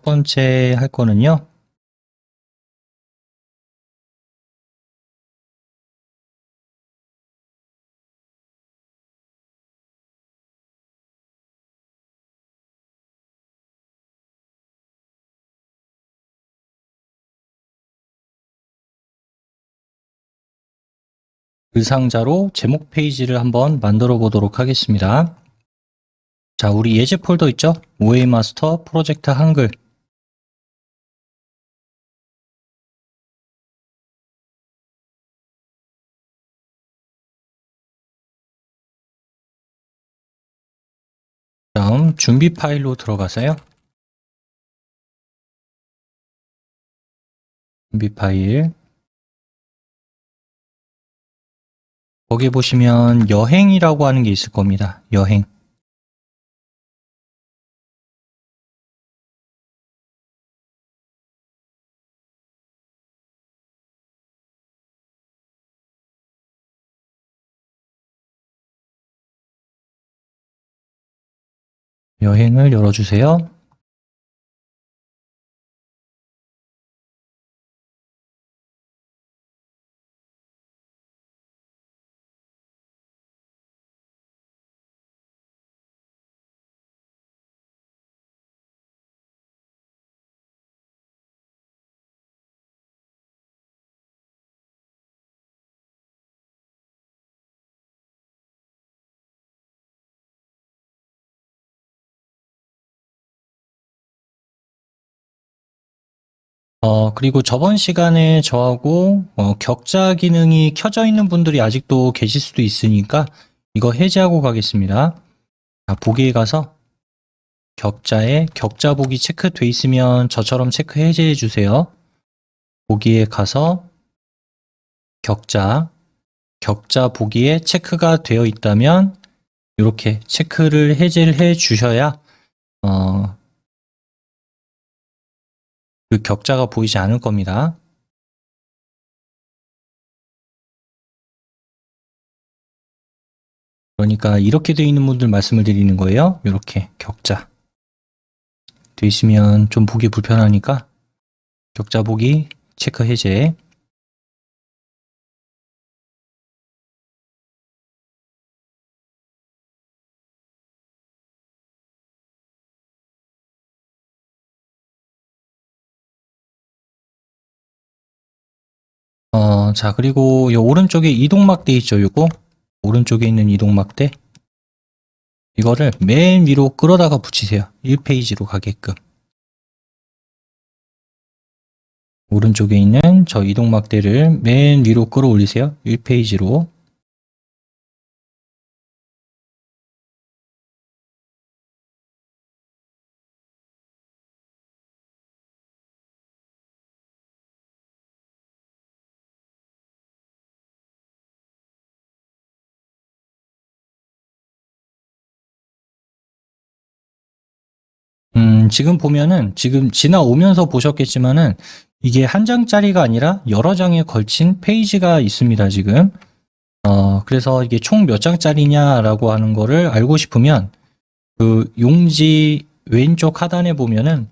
번째 할 거는요. 그 상자로 제목 페이지를 한번 만들어 보도록 하겠습니다. 자, 우리 예제 폴더 있죠? OA 마스터 프로젝트 한글. 다음 준비 파일로 들어가세요. 준비 파일. 거기 보시면 여행이라고 하는 게 있을 겁니다. 여행. 여행을 열어주세요. 그리고 저번 시간에 저하고 격자 기능이 켜져 있는 분들이 아직도 계실 수도 있으니까 이거 해제하고 가겠습니다. 자, 보기에 가서 격자에 격자 보기 체크돼 있으면 저처럼 체크 해제해 주세요. 보기에 가서 격자 보기에 체크가 되어 있다면 이렇게 체크를 해제를 해 주셔야 그 격자가 보이지 않을 겁니다. 그러니까 이렇게 되어 있는 분들 말씀을 드리는 거예요. 이렇게 격자 되어 있으면 좀 보기 불편하니까 격자 보기 체크 해제. 자, 그리고 이 오른쪽에 이동막대 있죠, 요거? 오른쪽에 있는 이동막대. 이거를 맨 위로 끌어다가 붙이세요. 1페이지로 가게끔. 오른쪽에 있는 저 이동막대를 맨 위로 끌어올리세요. 1페이지로. 지금 보면은 지금 지나오면서 보셨겠지만은 이게 한 장짜리가 아니라 여러 장에 걸친 페이지가 있습니다, 지금. 그래서 이게 총 몇 장짜리냐라고 하는 거를 알고 싶으면 그 용지 왼쪽 하단에 보면은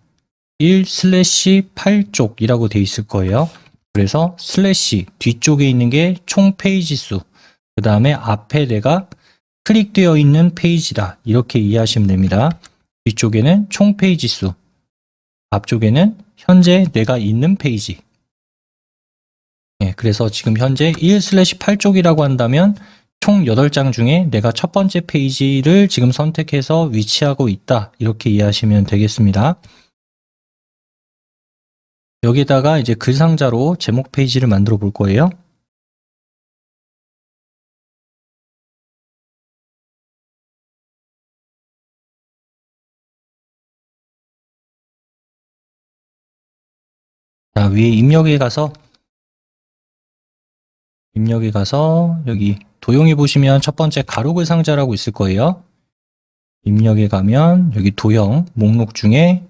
1/8쪽이라고 되어 있을 거예요. 그래서 슬래시 뒤쪽에 있는 게 총 페이지 수, 그 다음에 앞에 내가 클릭되어 있는 페이지다. 이렇게 이해하시면 됩니다. 뒤쪽에는 총 페이지 수, 앞쪽에는 현재 내가 있는 페이지. 예, 그래서 지금 현재 1/8쪽이라고 한다면 총 8장 중에 내가 첫 번째 페이지를 지금 선택해서 위치하고 있다. 이렇게 이해하시면 되겠습니다. 여기다가 이제 글 상자로 제목 페이지를 만들어 볼 거예요. 자, 위에 입력에 가서 여기 도형에 보시면 첫 번째 가로글 상자라고 있을 거예요. 입력에 가면 여기 도형 목록 중에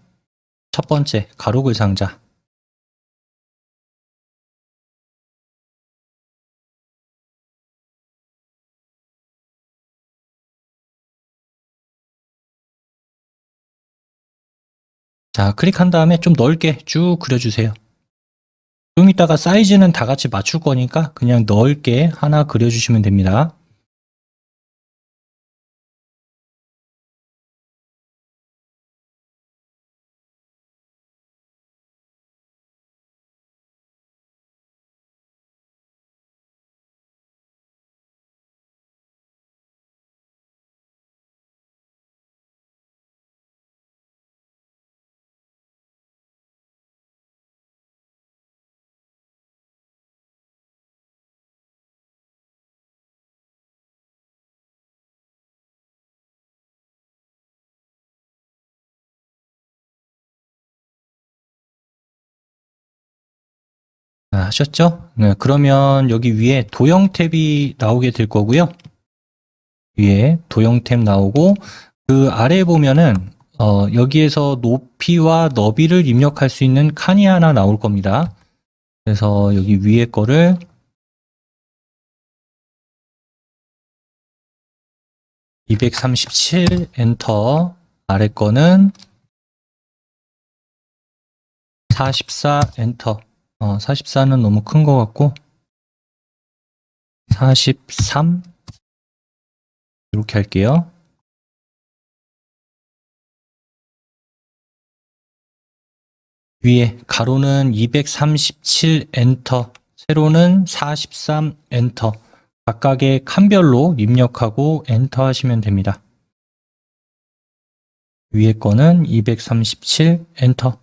첫 번째 가로글 상자. 자, 클릭한 다음에 좀 넓게 쭉 그려주세요. 좀 이따가 사이즈는 다 같이 맞출 거니까 그냥 넓게 하나 그려주시면 됩니다. 하셨죠? 네, 그러면 여기 위에 도형 탭이 나오게 될 거고요. 위에 도형 탭 나오고 그 아래에 보면은 여기에서 높이와 너비를 입력할 수 있는 칸이 하나 나올 겁니다. 그래서 여기 위에 거를 237 엔터, 아래 거는 44 엔터. 44는 너무 큰 것 같고 43 이렇게 할게요. 위에 가로는 237 엔터, 세로는 43 엔터. 각각의 칸별로 입력하고 엔터 하시면 됩니다. 위에 거는 237 엔터,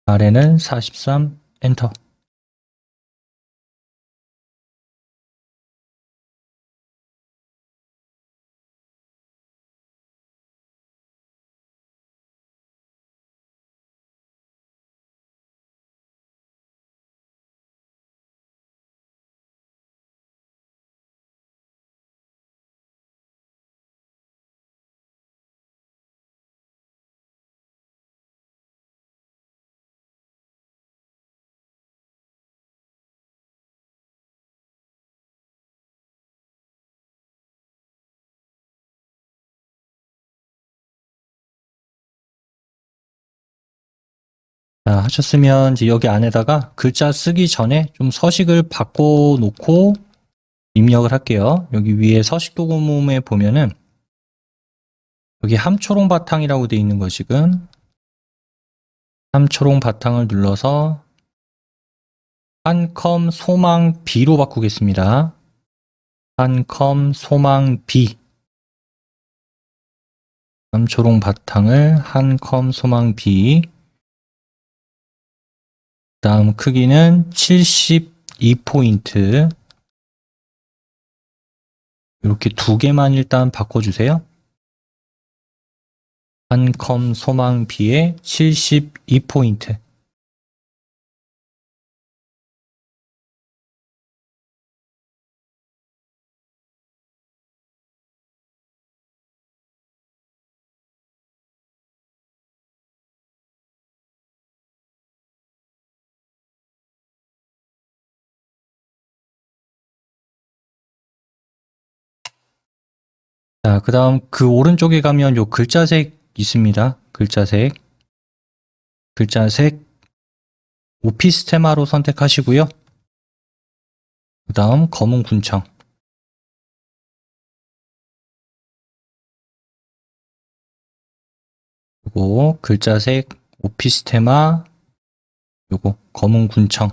아래는 43 엔터. 자, 하셨으면 이제 여기 안에다가 글자 쓰기 전에 좀 서식을 바꿔 놓고 입력을 할게요. 여기 위에 서식 도구문에 보면은 여기 함초롱 바탕이라고 되어 있는 거 지금 함초롱 바탕을 눌러서 한컴 소망 B로 바꾸겠습니다. 한컴 소망 B. 함초롱 바탕을 한컴 소망 B. 다음 크기는 72포인트. 이렇게 두 개만 일단 바꿔주세요. 한컴 소망 B에 72포인트. 자, 그 다음 그 오른쪽에 가면 요 글자색 있습니다. 글자색. 글자색 오피스 테마로 선택하시고요. 그 다음 검은 군청. 요거 글자색 오피스 테마 요거 검은 군청.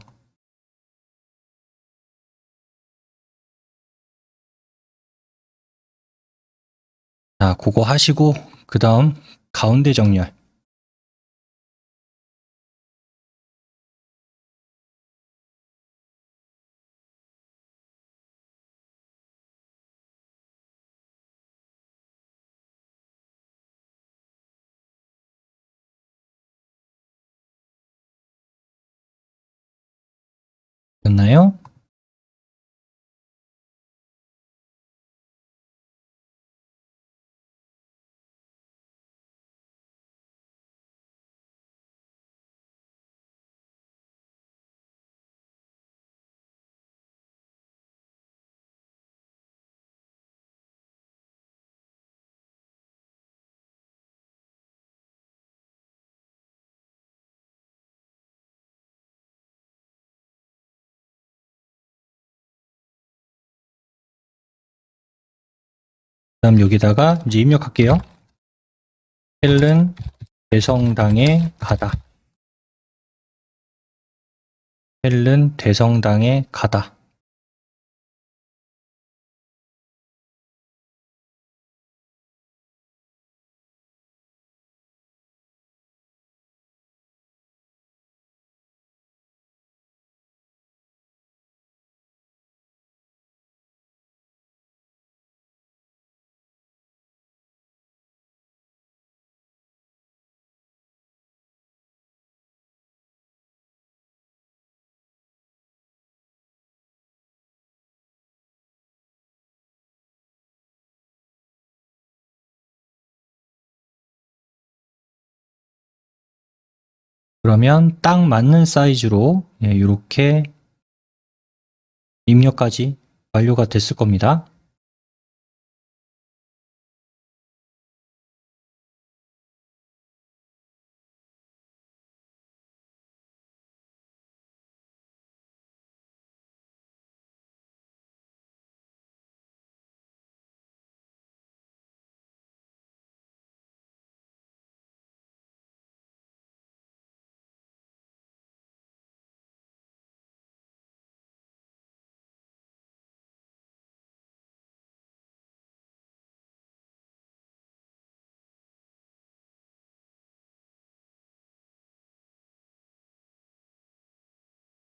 자, 그거 하시고 그 다음 가운데 정렬. 됐나요? 다음 여기다가 이제 입력할게요. 헬은 대성당에 가다. 헬은 대성당에 가다. 그러면 딱 맞는 사이즈로 이렇게 입력까지 완료가 됐을 겁니다.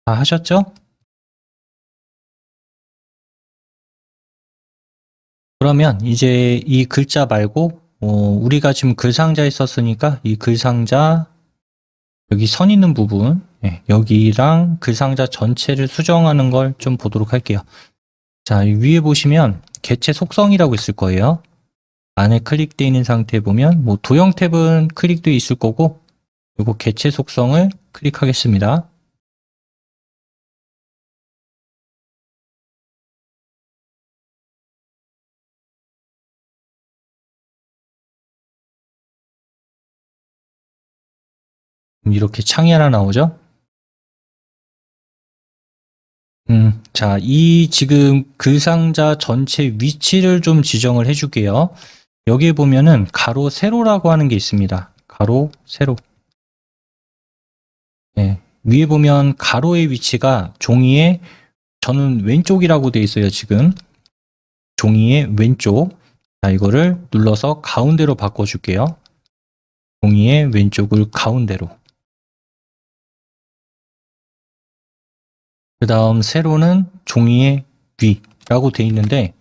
다 하셨죠? 그러면 이제 이 글자 말고 우리가 지금 글상자에 썼으니까 이 글상자 여기 선 있는 부분 여기랑 글상자 전체를 수정하는 걸 좀 보도록 할게요. 자, 위에 보시면 개체 속성이라고 있을 거예요. 안에 클릭되어 있는 상태에 보면 뭐 도형 탭은 클릭되어 있을 거고 그리고 개체 속성을 클릭하겠습니다. 이렇게 창이 하나 나오죠? 자, 이 지금 글상자 전체 위치를 좀 지정을 해줄게요. 여기에 보면은 가로 세로라고 하는 게 있습니다. 가로 세로. 위에 보면 가로의 위치가 종이의 저는 왼쪽이라고 돼 있어요, 지금. 종이의 왼쪽. 자, 이거를 눌러서 가운데로 바꿔줄게요. 종이의 왼쪽을 가운데로. 그 다음 세로는 종이의 위라고 돼 있는데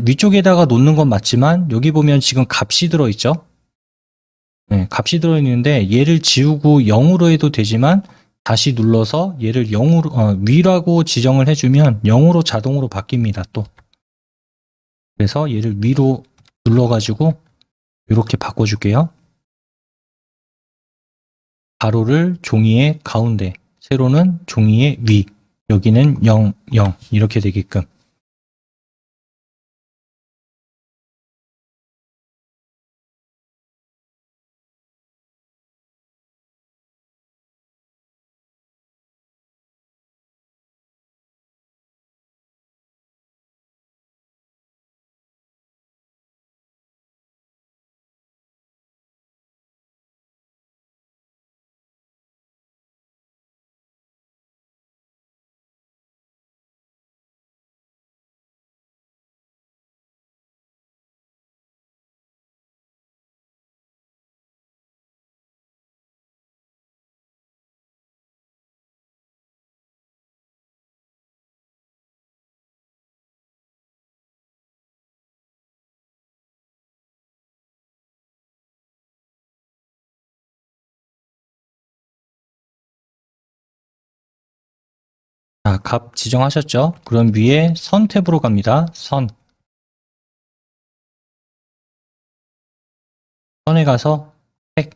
위쪽에다가 놓는 건 맞지만 여기 보면 지금 값이 들어있죠. 값이 들어있는데 얘를 지우고 0으로 해도 되지만 다시 눌러서 얘를 0으로 위라고 지정을 해주면 0으로 자동으로 바뀝니다. 또 그래서 얘를 위로 눌러가지고 이렇게 바꿔줄게요. 가로를 종이의 가운데, 세로는 종이의 위, 여기는 0, 0 이렇게 되게끔. 자, 값 지정하셨죠? 그럼 위에 선 탭으로 갑니다. 선. 선에 가서 색.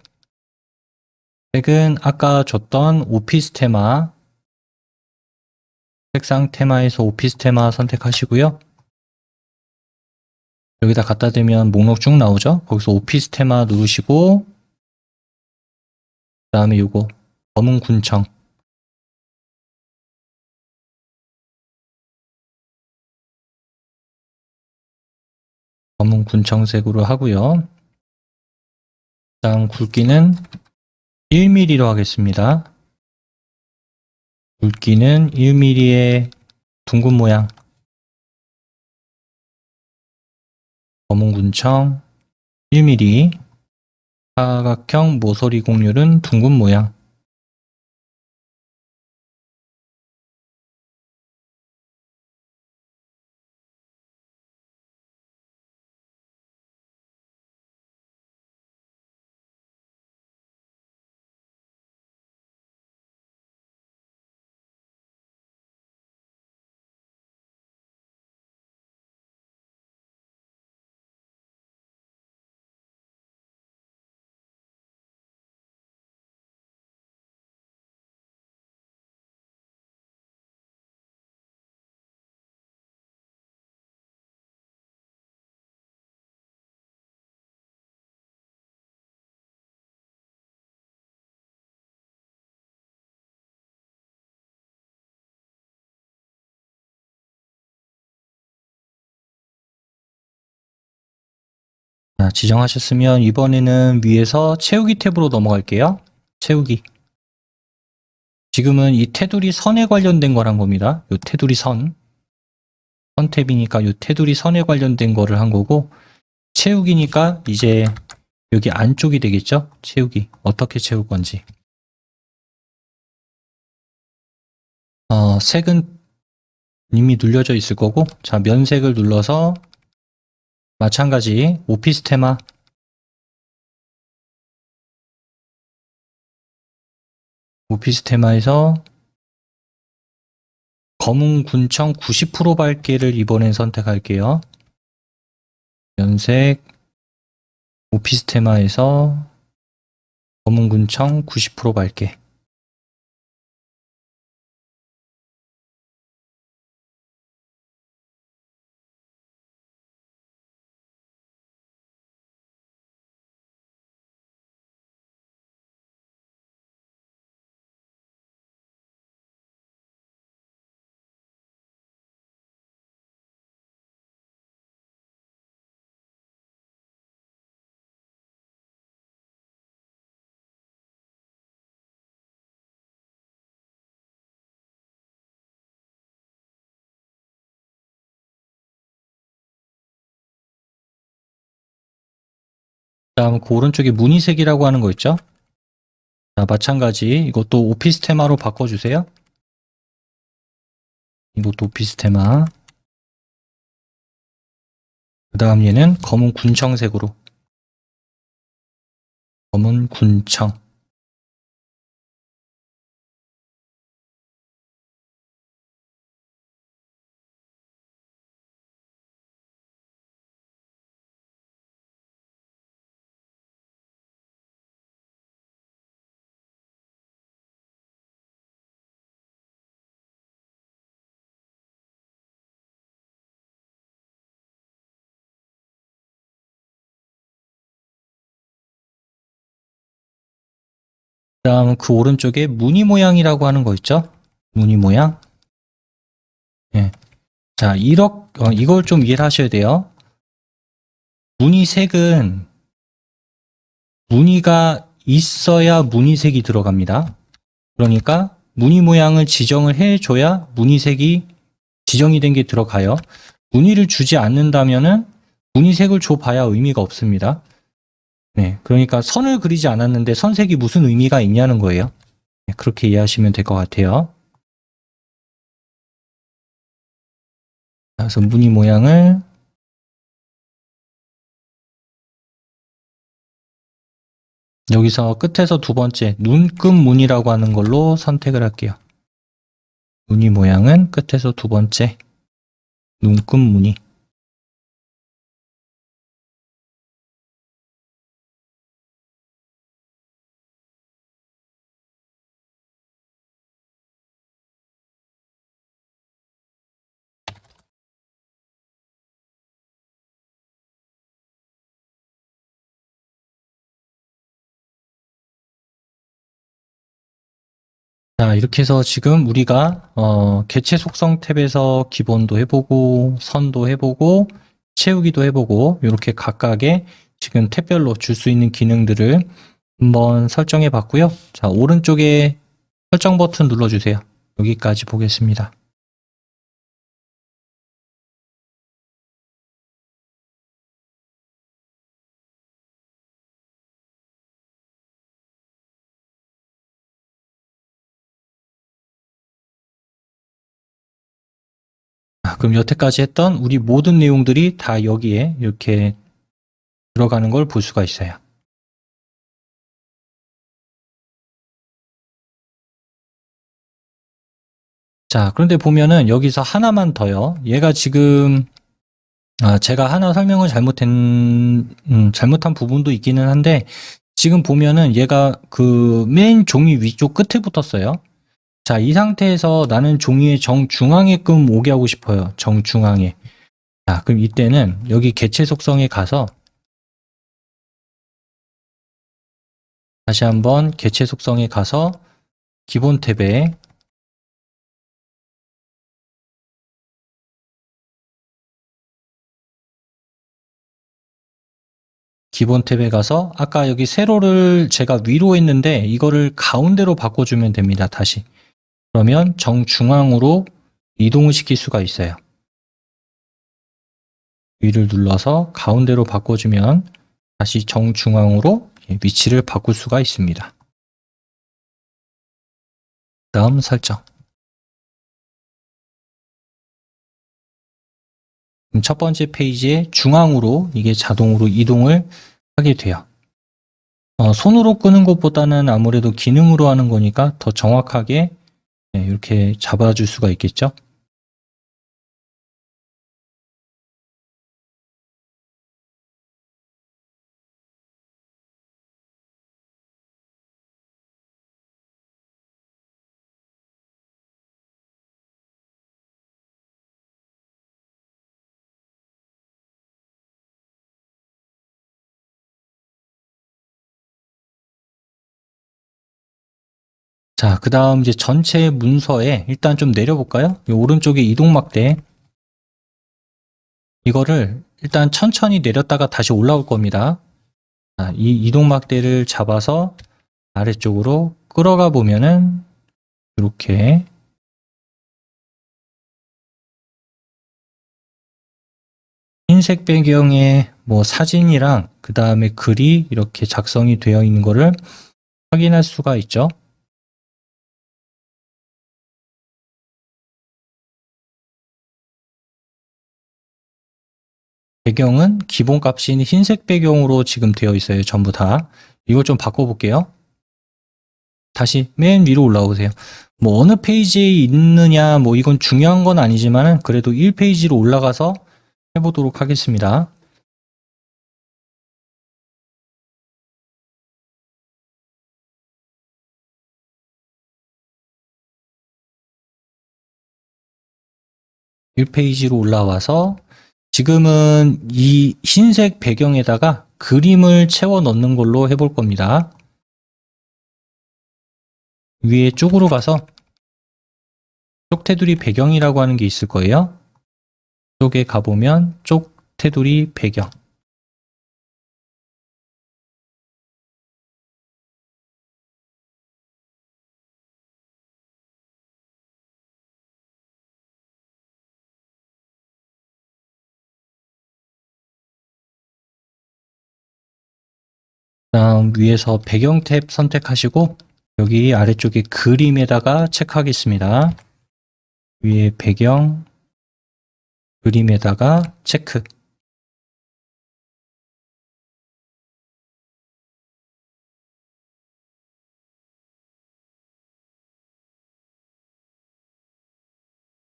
색은 아까 줬던 오피스 테마, 색상 테마에서 오피스 테마 선택하시고요. 여기다 갖다 대면 목록 쭉 나오죠? 거기서 오피스 테마 누르시고 그 다음에 요거 검은 군청 검은 군청색으로 하고요. 다음 굵기는 1mm로 하겠습니다. 굵기는 1mm의 둥근 모양. 검은 군청 1mm. 사각형 모서리 곡률은 둥근 모양. 자, 지정하셨으면 이번에는 위에서 채우기 탭으로 넘어갈게요. 채우기. 지금은 이 테두리 선에 관련된 거란 겁니다. 요 테두리 선. 선 탭이니까 요 테두리 선에 관련된 거를 한 거고, 채우기니까 이제 여기 안쪽이 되겠죠? 채우기. 어떻게 채울 건지. 색은 이미 눌려져 있을 거고, 자, 면색을 눌러서 마찬가지 오피스테마 오피스테마에서 검은 군청 90% 밝기를 이번엔 선택할게요. 면색 오피스테마에서 검은 군청 90% 밝기. 다음 그 오른쪽에 무늬색이라고 하는 거 있죠? 자, 마찬가지 이것도 오피스테마로 바꿔주세요. 이것도 오피스테마. 그 다음 얘는 검은 군청색으로. 검은 군청. 그 다음 그 오른쪽에 무늬 모양이라고 하는 거 있죠? 무늬 모양. 예. 자, 이걸 좀 이해를 하셔야 돼요. 무늬색은 무늬가 있어야 무늬색이 들어갑니다. 그러니까 무늬 모양을 지정을 해줘야 무늬색이 지정이 된 게 들어가요. 무늬를 주지 않는다면은 무늬색을 줘봐야 의미가 없습니다. 네, 그러니까 선을 그리지 않았는데 선색이 무슨 의미가 있냐는 거예요. 네, 그렇게 이해하시면 될 것 같아요. 그래서 무늬 모양을 여기서 끝에서 두 번째 눈금 무늬라고 하는 걸로 선택을 할게요. 무늬 모양은 끝에서 두 번째 눈금 무늬. 자, 이렇게 해서 지금 우리가 개체 속성 탭에서 기본도 해보고 선도 해보고 채우기도 해보고 이렇게 각각의 지금 탭별로 줄 수 있는 기능들을 한번 설정해 봤고요. 자, 오른쪽에 설정 버튼 눌러주세요. 여기까지 보겠습니다. 그럼 여태까지 했던 우리 모든 내용들이 다 여기에 이렇게 들어가는 걸 볼 수가 있어요. 자, 그런데 보면은 여기서 하나만 더요. 얘가 지금 제가 하나 설명을 잘못한 부분도 있기는 한데 지금 보면은 얘가 그 메인 종이 위쪽 끝에 붙었어요. 자, 이 상태에서 나는 종이의 정중앙에끔 오게 하고 싶어요. 정중앙에. 자, 그럼 이때는 여기 개체 속성에 가서 다시 한번 개체 속성에 가서 기본 탭에 아까 여기 세로를 제가 위로 했는데 이거를 가운데로 바꿔주면 됩니다. 다시. 그러면 정중앙으로 이동을 시킬 수가 있어요. 위를 눌러서 가운데로 바꿔주면 다시 정중앙으로 위치를 바꿀 수가 있습니다. 다음 설정. 첫 번째 페이지의 중앙으로 이게 자동으로 이동을 하게 돼요. 손으로 끄는 것보다는 아무래도 기능으로 하는 거니까 더 정확하게 이렇게 잡아줄 수가 있겠죠. 자, 그 다음 이제 전체 문서에 일단 좀 내려볼까요? 이 오른쪽에 이동막대 이거를 일단 천천히 내렸다가 다시 올라올 겁니다. 자, 이 이동막대를 잡아서 아래쪽으로 끌어가 보면은 이렇게 흰색 배경에 뭐 사진이랑 그 다음에 글이 이렇게 작성이 되어 있는 거를 확인할 수가 있죠. 배경은 기본 값인 흰색 배경으로 지금 되어 있어요. 전부 다. 이걸 좀 바꿔볼게요. 다시 맨 위로 올라오세요. 뭐 어느 페이지에 있느냐 뭐 이건 중요한 건 아니지만 그래도 1페이지로 올라가서 해보도록 하겠습니다. (1페이지로) 올라와서 지금은 이 흰색 배경에다가 그림을 채워 넣는 걸로 해볼 겁니다. 위에 쪽으로 가서 쪽 테두리 배경이라고 하는 게 있을 거예요. 쪽에 가보면 쪽 테두리 배경. 다음 위에서 배경 탭 선택하시고 여기 아래쪽에 그림에다가 체크하겠습니다. 위에 배경, 그림에다가 체크.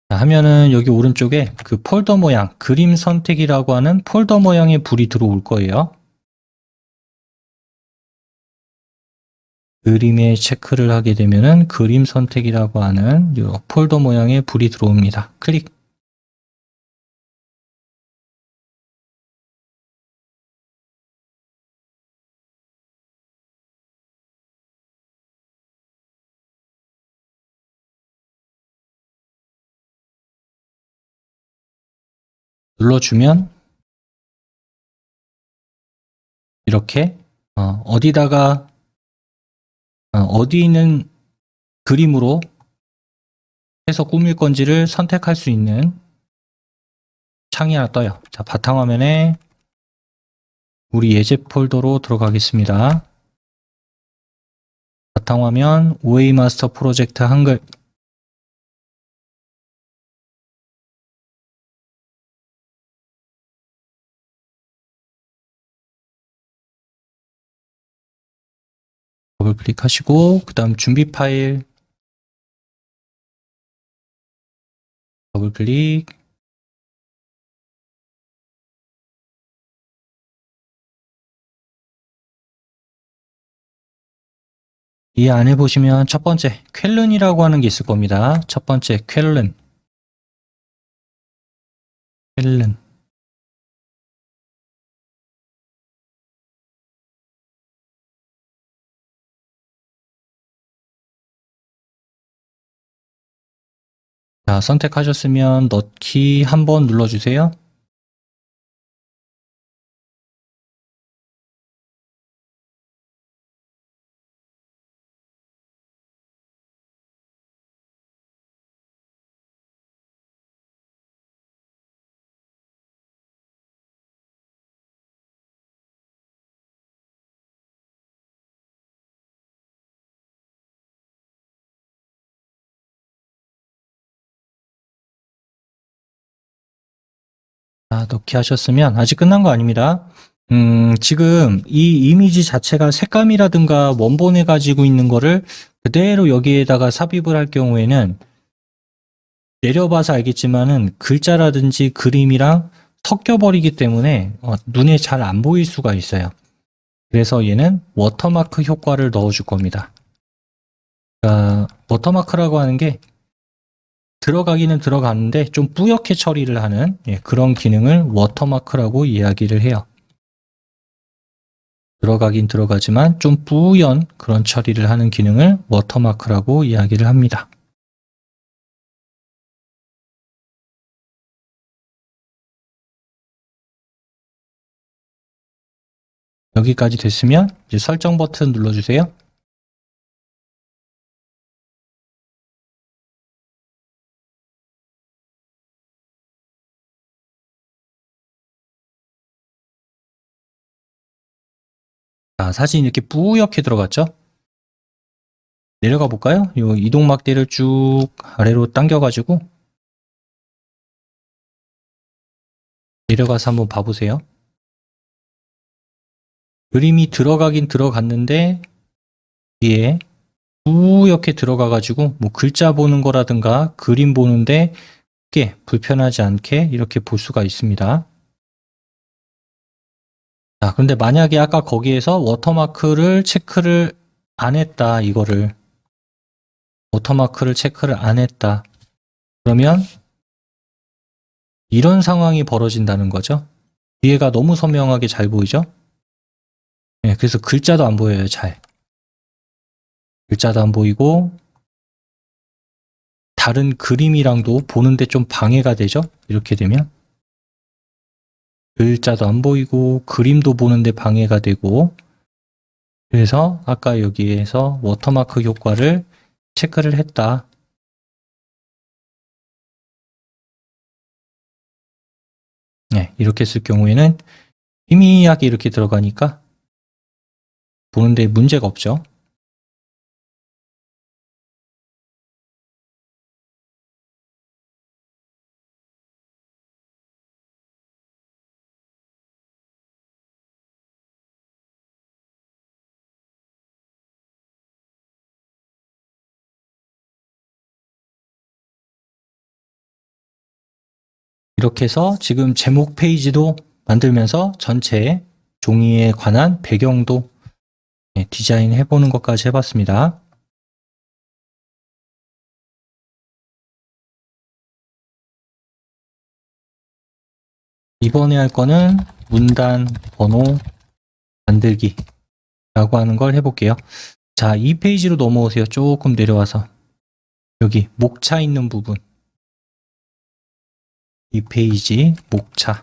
자, 하면은 여기 오른쪽에 그 폴더 모양, 그림 선택이라고 하는 폴더 모양의 불이 들어올 거예요. 그림에 체크를 하게 되면은 그림 선택이라고 하는 이 폴더 모양의 불이 들어옵니다. 클릭. 눌러주면 이렇게 어디다가 어디 있는 그림으로 해서 꾸밀 건지를 선택할 수 있는 창이 하나 떠요. 자, 바탕화면에 우리 예제 폴더로 들어가겠습니다. 바탕화면 OA 마스터 프로젝트 한글. 더블 클릭하시고 그 다음 준비 파일 더블 클릭. 이 안에 보시면 첫 번째 퀼른이라고 하는 게 있을 겁니다. 첫 번째 퀼른. 자, 선택하셨으면 넣기 한번 눌러주세요. 자, 넣기 하셨으면 아직 끝난 거 아닙니다. 지금 이 이미지 자체가 색감이라든가 원본에 가지고 있는 거를 그대로 여기에다가 삽입을 할 경우에는 내려봐서 알겠지만은 글자라든지 그림이랑 섞여버리기 때문에 눈에 잘 안 보일 수가 있어요. 그래서 얘는 워터마크 효과를 넣어줄 겁니다. 워터마크라고 하는 게 들어가기는 들어갔는데 좀 뿌옇게 처리를 하는 그런 기능을 워터마크라고 이야기를 해요. 들어가긴 들어가지만 좀 뿌연 그런 처리를 하는 기능을 워터마크라고 이야기를 합니다. 여기까지 됐으면 이제 설정 버튼 눌러주세요. 자, 사진 이렇게 뿌옇게 들어갔죠? 내려가 볼까요? 이 이동막대를 쭉 아래로 당겨가지고 내려가서 한번 봐보세요. 그림이 들어가긴 들어갔는데 뒤에 뿌옇게 들어가가지고 뭐 글자 보는 거라든가 그림 보는데 크게 불편하지 않게 이렇게 볼 수가 있습니다. 자, 근데 만약에 아까 거기에서 워터마크를 체크를 안 했다, 워터마크를 체크를 안 했다. 그러면 이런 상황이 벌어진다는 거죠. 뒤에가 너무 선명하게 잘 보이죠? 네, 그래서 글자도 안 보여요, 잘. 글자도 안 보이고 다른 그림이랑도 보는데 좀 방해가 되죠? 이렇게 되면 글자도 안 보이고 그림도 보는데 방해가 되고 그래서 아까 여기에서 워터마크 효과를 체크를 했다. 네, 이렇게 쓸 경우에는 희미하게 이렇게 들어가니까 보는데 문제가 없죠. 이렇게 해서 지금 제목 페이지도 만들면서 전체 종이에 관한 배경도 디자인 해보는 것까지 해봤습니다. 이번에 할 거는 문단 번호 만들기 라고 하는 걸 해볼게요. 자, 이 페이지로 넘어오세요. 조금 내려와서 여기 목차 있는 부분, 이 페이지 목차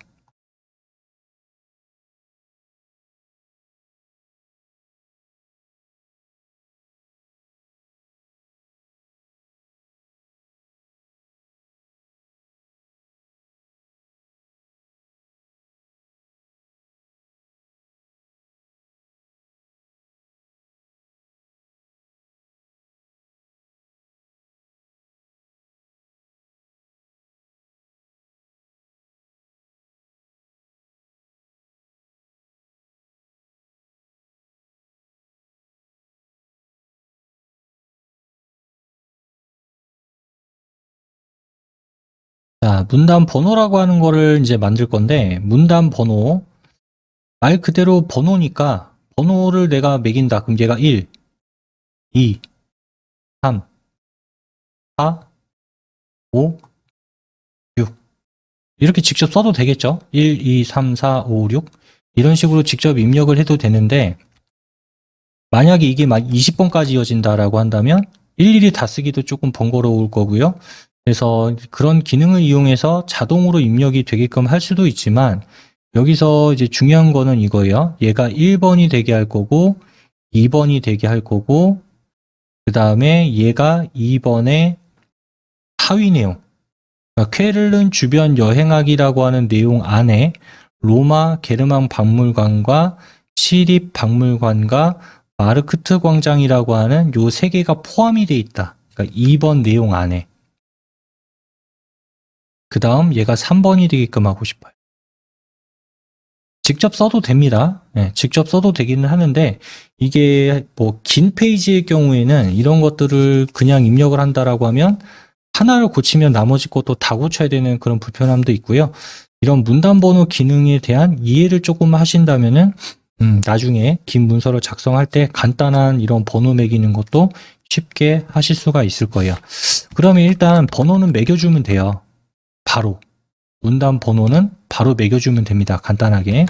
자, 문단 번호라고 하는 거를 이제 만들 건데, 문단 번호, 말 그대로 번호니까, 번호를 내가 매긴다. 그럼 얘가 1, 2, 3, 4, 5, 6. 이렇게 직접 써도 되겠죠? 1, 2, 3, 4, 5, 6. 이런 식으로 직접 입력을 해도 되는데, 만약에 이게 막 20번까지 이어진다라고 한다면, 일일이 다 쓰기도 조금 번거로울 거고요. 그래서 그런 기능을 이용해서 자동으로 입력이 되게끔 할 수도 있지만, 여기서 이제 중요한 거는 이거예요. 얘가 1번이 되게 할 거고, 2번이 되게 할 거고, 그 다음에 얘가 2번의 하위 내용. 그러니까 쾰른 주변 여행하기라고 하는 내용 안에 로마 게르만 박물관과 시립 박물관과 마르크트 광장이라고 하는 요 세 개가 포함이 돼 있다. 그러니까 2번 내용 안에. 그 다음 얘가 3번이 되게끔 하고 싶어요. 직접 써도 됩니다. 네, 직접 써도 되기는 하는데 이게 뭐 긴 페이지의 경우에는 이런 것들을 그냥 입력을 한다라고 하면 하나를 고치면 나머지 것도 다 고쳐야 되는 그런 불편함도 있고요. 이런 문단 번호 기능에 대한 이해를 조금 하신다면은 나중에 긴 문서를 작성할 때 간단한 이런 번호 매기는 것도 쉽게 하실 수가 있을 거예요. 그러면 일단 번호는 매겨주면 돼요. 바로. 문단 번호는 바로 매겨주면 됩니다. 간단하게.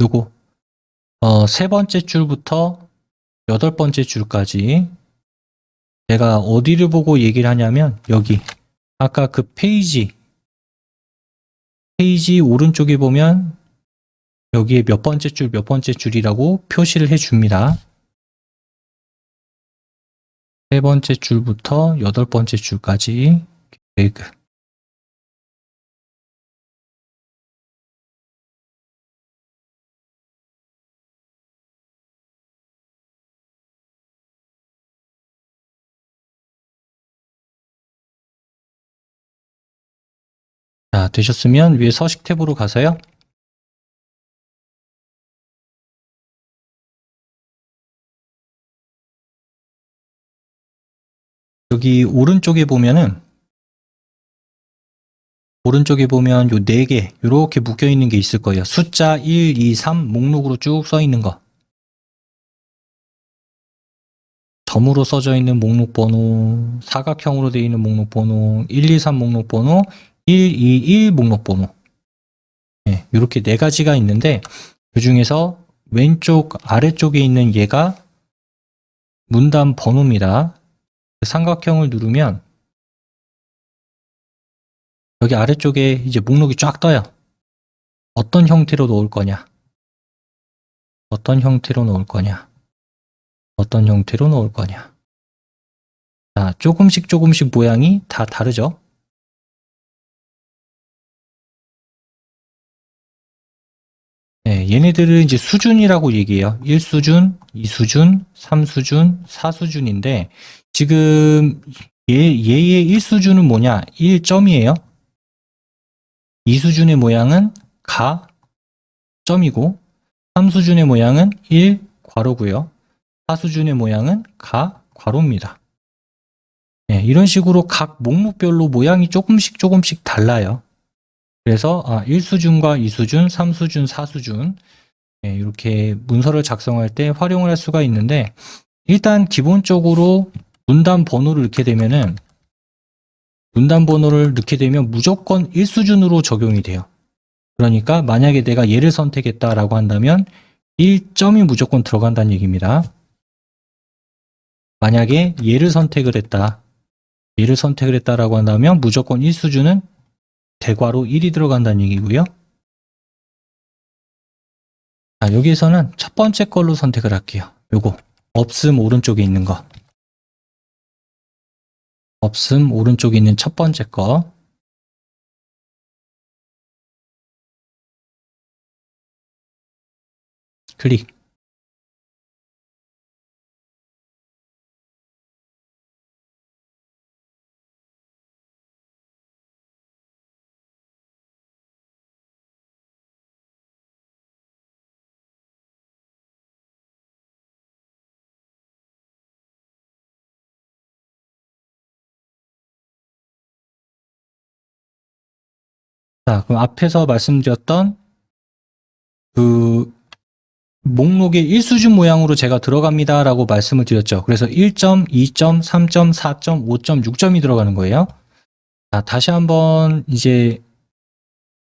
요거 세 번째 줄부터 여덟 번째 줄까지 제가 어디를 보고 얘기를 하냐면 여기 아까 그 페이지 오른쪽에 보면 여기에 몇 번째 줄 몇 번째 줄이라고 표시를 해 줍니다. 세 번째 줄부터 여덟 번째 줄까지 계획. 자, 되셨으면 위에 서식 탭으로 가서요. 여기 오른쪽에 보면 요 네 개 이렇게 묶여 있는 게 있을 거예요. 숫자 1, 2, 3 목록으로 쭉 써 있는 거. 점으로 써져 있는 목록 번호, 사각형으로 되어 있는 목록 번호, 1, 2, 3 목록 번호, 1, 2, 1 목록 번호. 네, 이렇게 네 가지가 있는데 그 중에서 왼쪽 아래쪽에 있는 얘가 문단 번호입니다. 그 삼각형을 누르면 여기 아래쪽에 이제 목록이 쫙 떠요. 어떤 형태로 놓을 거냐? 어떤 형태로 놓을 거냐? 어떤 형태로 놓을 거냐? 자, 조금씩 모양이 다 다르죠? 네, 얘네들은 이제 수준이라고 얘기해요. 1수준, 2수준, 3수준, 4수준인데 지금 얘의 1수준은 뭐냐? 1점이에요. 2수준의 모양은 가, 점이고 3수준의 모양은 1, 괄호고요. 4수준의 모양은 가, 괄호입니다. 네, 이런 식으로 각 목록별로 모양이 조금씩 달라요. 그래서 1수준과 2수준, 3수준, 4수준 이렇게 문서를 작성할 때 활용을 할 수가 있는데 일단 기본적으로 문단 번호를 넣게 되면 무조건 1수준으로 적용이 돼요. 그러니까 만약에 내가 얘를 선택했다라고 한다면 1점이 무조건 들어간다는 얘기입니다. 만약에 얘를 선택을 했다라고 한다면 무조건 1수준은 대괄호 1이 들어간다는 얘기고요. 자, 여기에서는 첫 번째 걸로 선택을 할게요. 요거 없음 오른쪽에 있는 거. 없음 오른쪽에 있는 첫 번째 거. 클릭. 자, 그럼 앞에서 말씀드렸던 그 목록의 1수준 모양으로 제가 들어갑니다 라고 말씀을 드렸죠. 그래서 1점, 2점, 3점, 4점, 5점, 6점이 들어가는 거예요. 자, 다시 한번 이제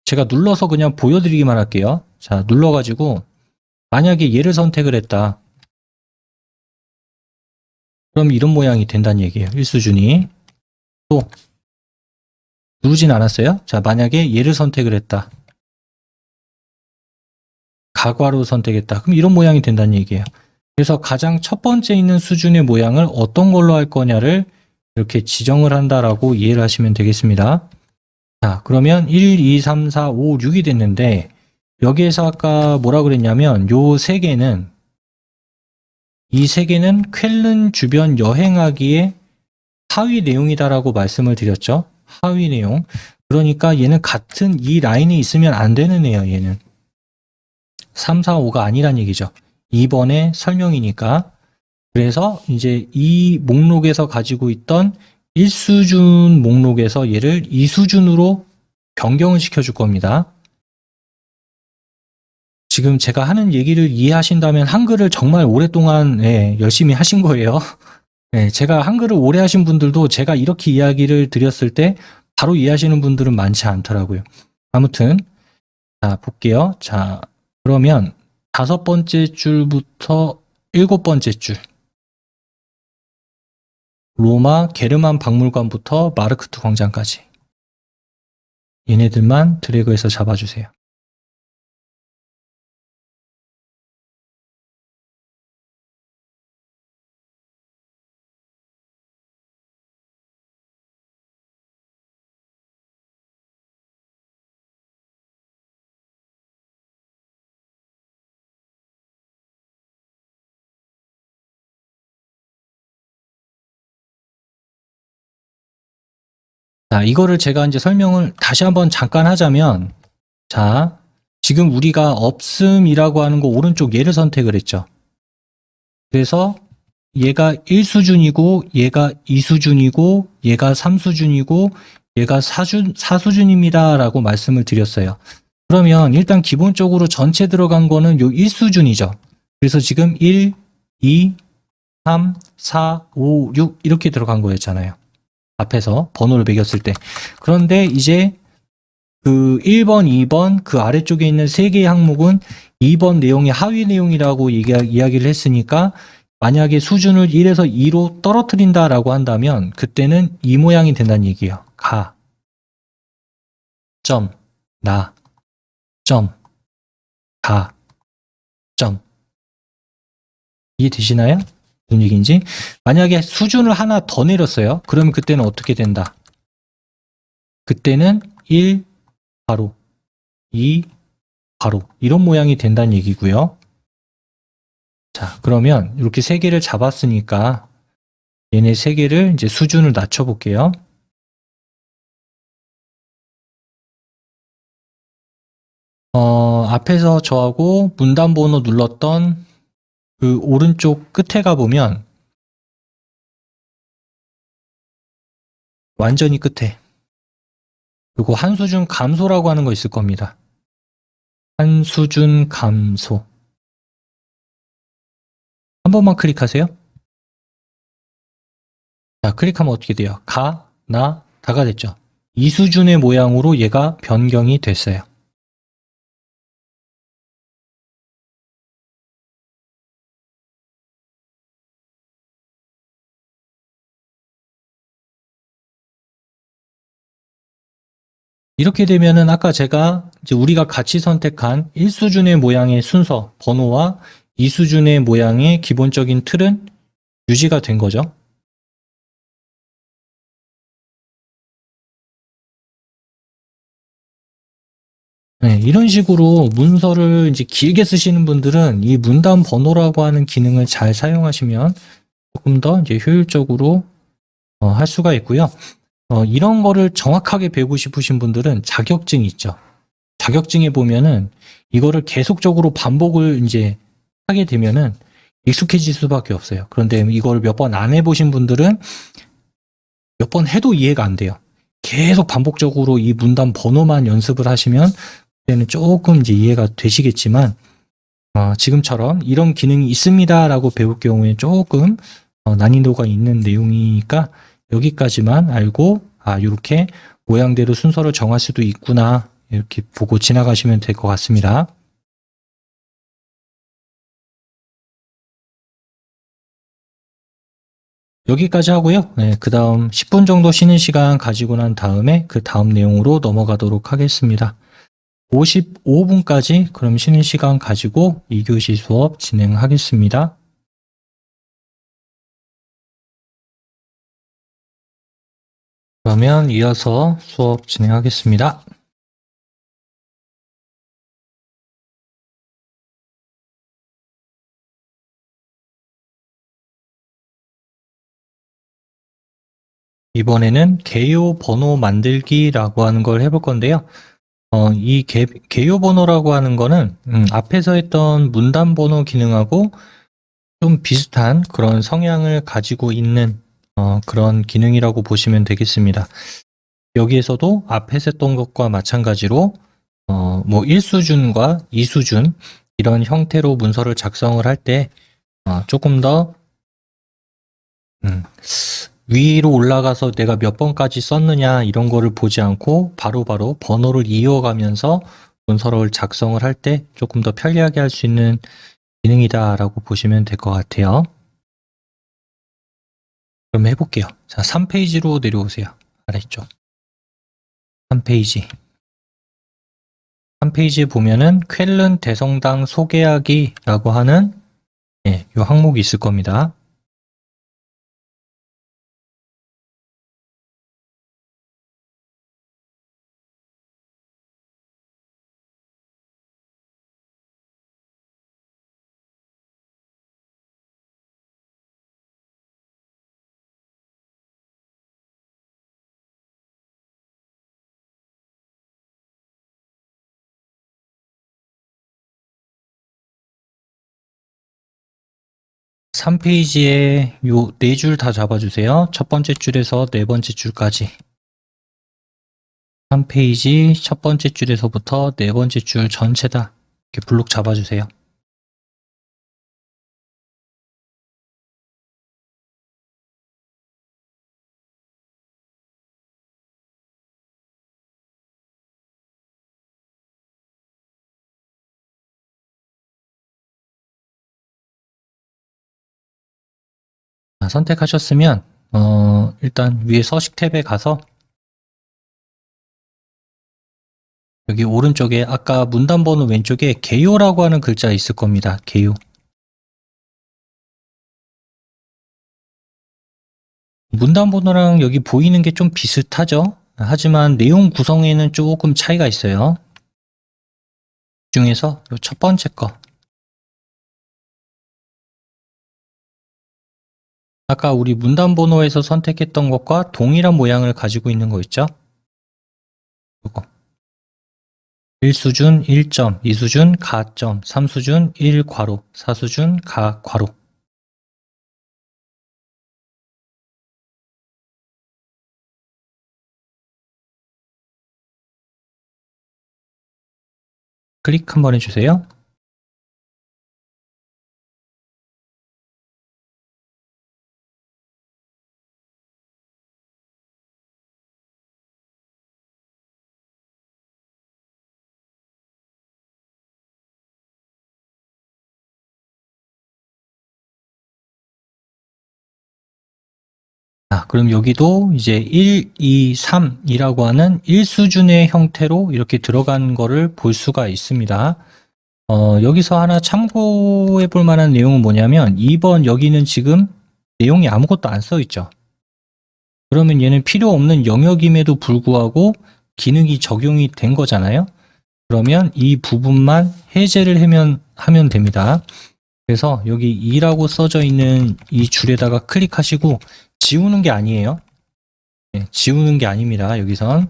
제가 눌러서 그냥 보여드리기만 할게요. 자, 눌러가지고 만약에 얘를 선택을 했다. 그럼 이런 모양이 된다는 얘기예요. 1수준이. 또 누르진 않았어요. 자, 만약에 얘를 선택을 했다. 가괄호 선택했다. 그럼 이런 모양이 된다는 얘기예요. 그래서 가장 첫 번째 있는 수준의 모양을 어떤 걸로 할 거냐를 이렇게 지정을 한다라고 이해를 하시면 되겠습니다. 자, 그러면 1, 2, 3, 4, 5, 6이 됐는데 여기에서 아까 뭐라 그랬냐면 요 세 개는 이 세 개는 쾰른 주변 여행하기에 하위 내용이다라고 말씀을 드렸죠. 하위 내용. 그러니까 얘는 같은 이 라인에 있으면 안 되는 애예요. 얘는 3, 4, 5가 아니란 얘기죠. 2번의 설명이니까. 그래서 이제 이 목록에서 가지고 있던 1수준 목록에서 얘를 2수준으로 변경을 시켜줄 겁니다. 지금 제가 하는 얘기를 이해하신다면 한글을 정말 오랫동안 열심히 하신 거예요. 제가 한글을 오래 하신 분들도 제가 이렇게 이야기를 드렸을 때 바로 이해하시는 분들은 많지 않더라고요. 아무튼 자 볼게요. 자 그러면 5번째 줄부터 7번째 줄 로마 게르만 박물관부터 마르크트 광장까지 얘네들만 드래그해서 잡아주세요. 자, 이거를 제가 이제 설명을 다시 한번 잠깐 하자면, 자, 지금 우리가 없음이라고 하는 거 오른쪽 얘를 선택을 했죠. 그래서 얘가 1수준이고, 얘가 2수준이고, 얘가 3수준이고, 얘가 4수준입니다. 라고 말씀을 드렸어요. 그러면 일단 기본적으로 전체 들어간 거는 요 1수준이죠. 그래서 지금 1, 2, 3, 4, 5, 6 이렇게 들어간 거였잖아요. 앞에서 번호를 매겼을 때. 그런데 이제 그 1번, 2번 그 아래쪽에 있는 3개의 항목은 2번 내용이 하위 내용이라고 이야기를 했으니까 만약에 수준을 1에서 2로 떨어뜨린다라고 한다면 그때는 이 모양이 된다는 얘기예요. 가, 점, 나, 점, 가, 점. 이해되시나요? 무슨 얘기인지? 만약에 수준을 하나 더 내렸어요. 그러면 그때는 어떻게 된다? 그때는 1, 바로 2, 바로 이런 모양이 된다는 얘기고요. 자, 그러면 이렇게 3개를 잡았으니까 얘네 3개를 이제 수준을 낮춰 볼게요. 앞에서 저하고 문단 번호 눌렀던 그 오른쪽 끝에 가보면 완전히 끝에 그리고 한 수준 감소라고 하는 거 있을 겁니다. 한 수준 감소. 한 번만 클릭하세요. 자, 클릭하면 어떻게 돼요? 가, 나, 다가 됐죠. 이 수준의 모양으로 얘가 변경이 됐어요. 이렇게 되면은 아까 제가 이제 우리가 같이 선택한 1수준의 모양의 순서, 번호와 2수준의 모양의 기본적인 틀은 유지가 된 거죠. 네, 이런 식으로 문서를 이제 길게 쓰시는 분들은 이 문단 번호라고 하는 기능을 잘 사용하시면 조금 더 이제 효율적으로 할 수가 있고요. 이런 거를 정확하게 배우고 싶으신 분들은 자격증이 있죠. 자격증에 보면은 이거를 계속적으로 반복을 이제 하게 되면은 익숙해질 수밖에 없어요. 그런데 이걸 몇 번 안 해보신 분들은 몇 번 해도 이해가 안 돼요. 계속 반복적으로 이 문단 번호만 연습을 하시면 그때는 조금 이제 이해가 되시겠지만 지금처럼 이런 기능이 있습니다라고 배울 경우에 조금 난이도가 있는 내용이니까 여기까지만 알고 이렇게 모양대로 순서를 정할 수도 있구나 이렇게 보고 지나가시면 될 것 같습니다. 여기까지 하고요. 네, 그 다음 10분 정도 쉬는 시간 가지고 난 다음에 그 다음 내용으로 넘어가도록 하겠습니다. 55분까지 그럼 쉬는 시간 가지고 2교시 수업 진행하겠습니다. 그러면 이어서 수업 진행하겠습니다. 이번에는 개요 번호 만들기라고 하는 걸 해볼 건데요. 이 개요 번호라고 하는 거는 앞에서 했던 문단 번호 기능하고 좀 비슷한 그런 성향을 가지고 있는 그런 기능이라고 보시면 되겠습니다. 여기에서도 앞에서 했던 것과 마찬가지로 뭐 1수준과 2수준 이런 형태로 문서를 작성을 할 때 조금 더 위로 올라가서 내가 몇 번까지 썼느냐 이런 거를 보지 않고 바로바로 번호를 이어가면서 문서를 작성을 할 때 조금 더 편리하게 할 수 있는 기능이다라고 보시면 될 것 같아요. 그럼 해볼게요. 자, 3페이지로 내려오세요. 아래쪽. 3페이지. 3페이지에 보면은 쾰른 대성당 소개하기라고 하는 이 항목이 있을 겁니다. 삼 페이지에 요 네 줄 다 잡아주세요. 첫 번째 줄에서 네 번째 줄까지. 3페이지 첫 번째 줄에서부터 네 번째 줄 전체 다 이렇게 블록 잡아주세요. 자, 선택하셨으면 일단 위에 서식 탭에 가서 여기 오른쪽에 아까 문단 번호 왼쪽에 개요라고 하는 글자 있을 겁니다. 개요. 문단 번호랑 여기 보이는 게 좀 비슷하죠? 하지만 내용 구성에는 조금 차이가 있어요. 그 중에서 요 첫 번째 거. 아까 우리 문단 번호에서 선택했던 것과 동일한 모양을 가지고 있는 거 있죠? 이거. 1수준 1점, 2수준 가점, 3수준 1괄호, 4수준 가괄호. 클릭 한번 해주세요. 그럼 여기도 이제 1, 2, 3이라고 하는 1수준의 형태로 이렇게 들어간 거를 볼 수가 있습니다. 여기서 하나 참고해 볼 만한 내용은 뭐냐면 2번 여기는 지금 내용이 아무것도 안 써 있죠. 그러면 얘는 필요 없는 영역임에도 불구하고 기능이 적용이 된 거잖아요. 그러면 이 부분만 해제를 하면 됩니다. 그래서 여기 2라고 써져 있는 이 줄에다가 클릭하시고 지우는 게 아니에요. 네, 지우는 게 아닙니다. 여기선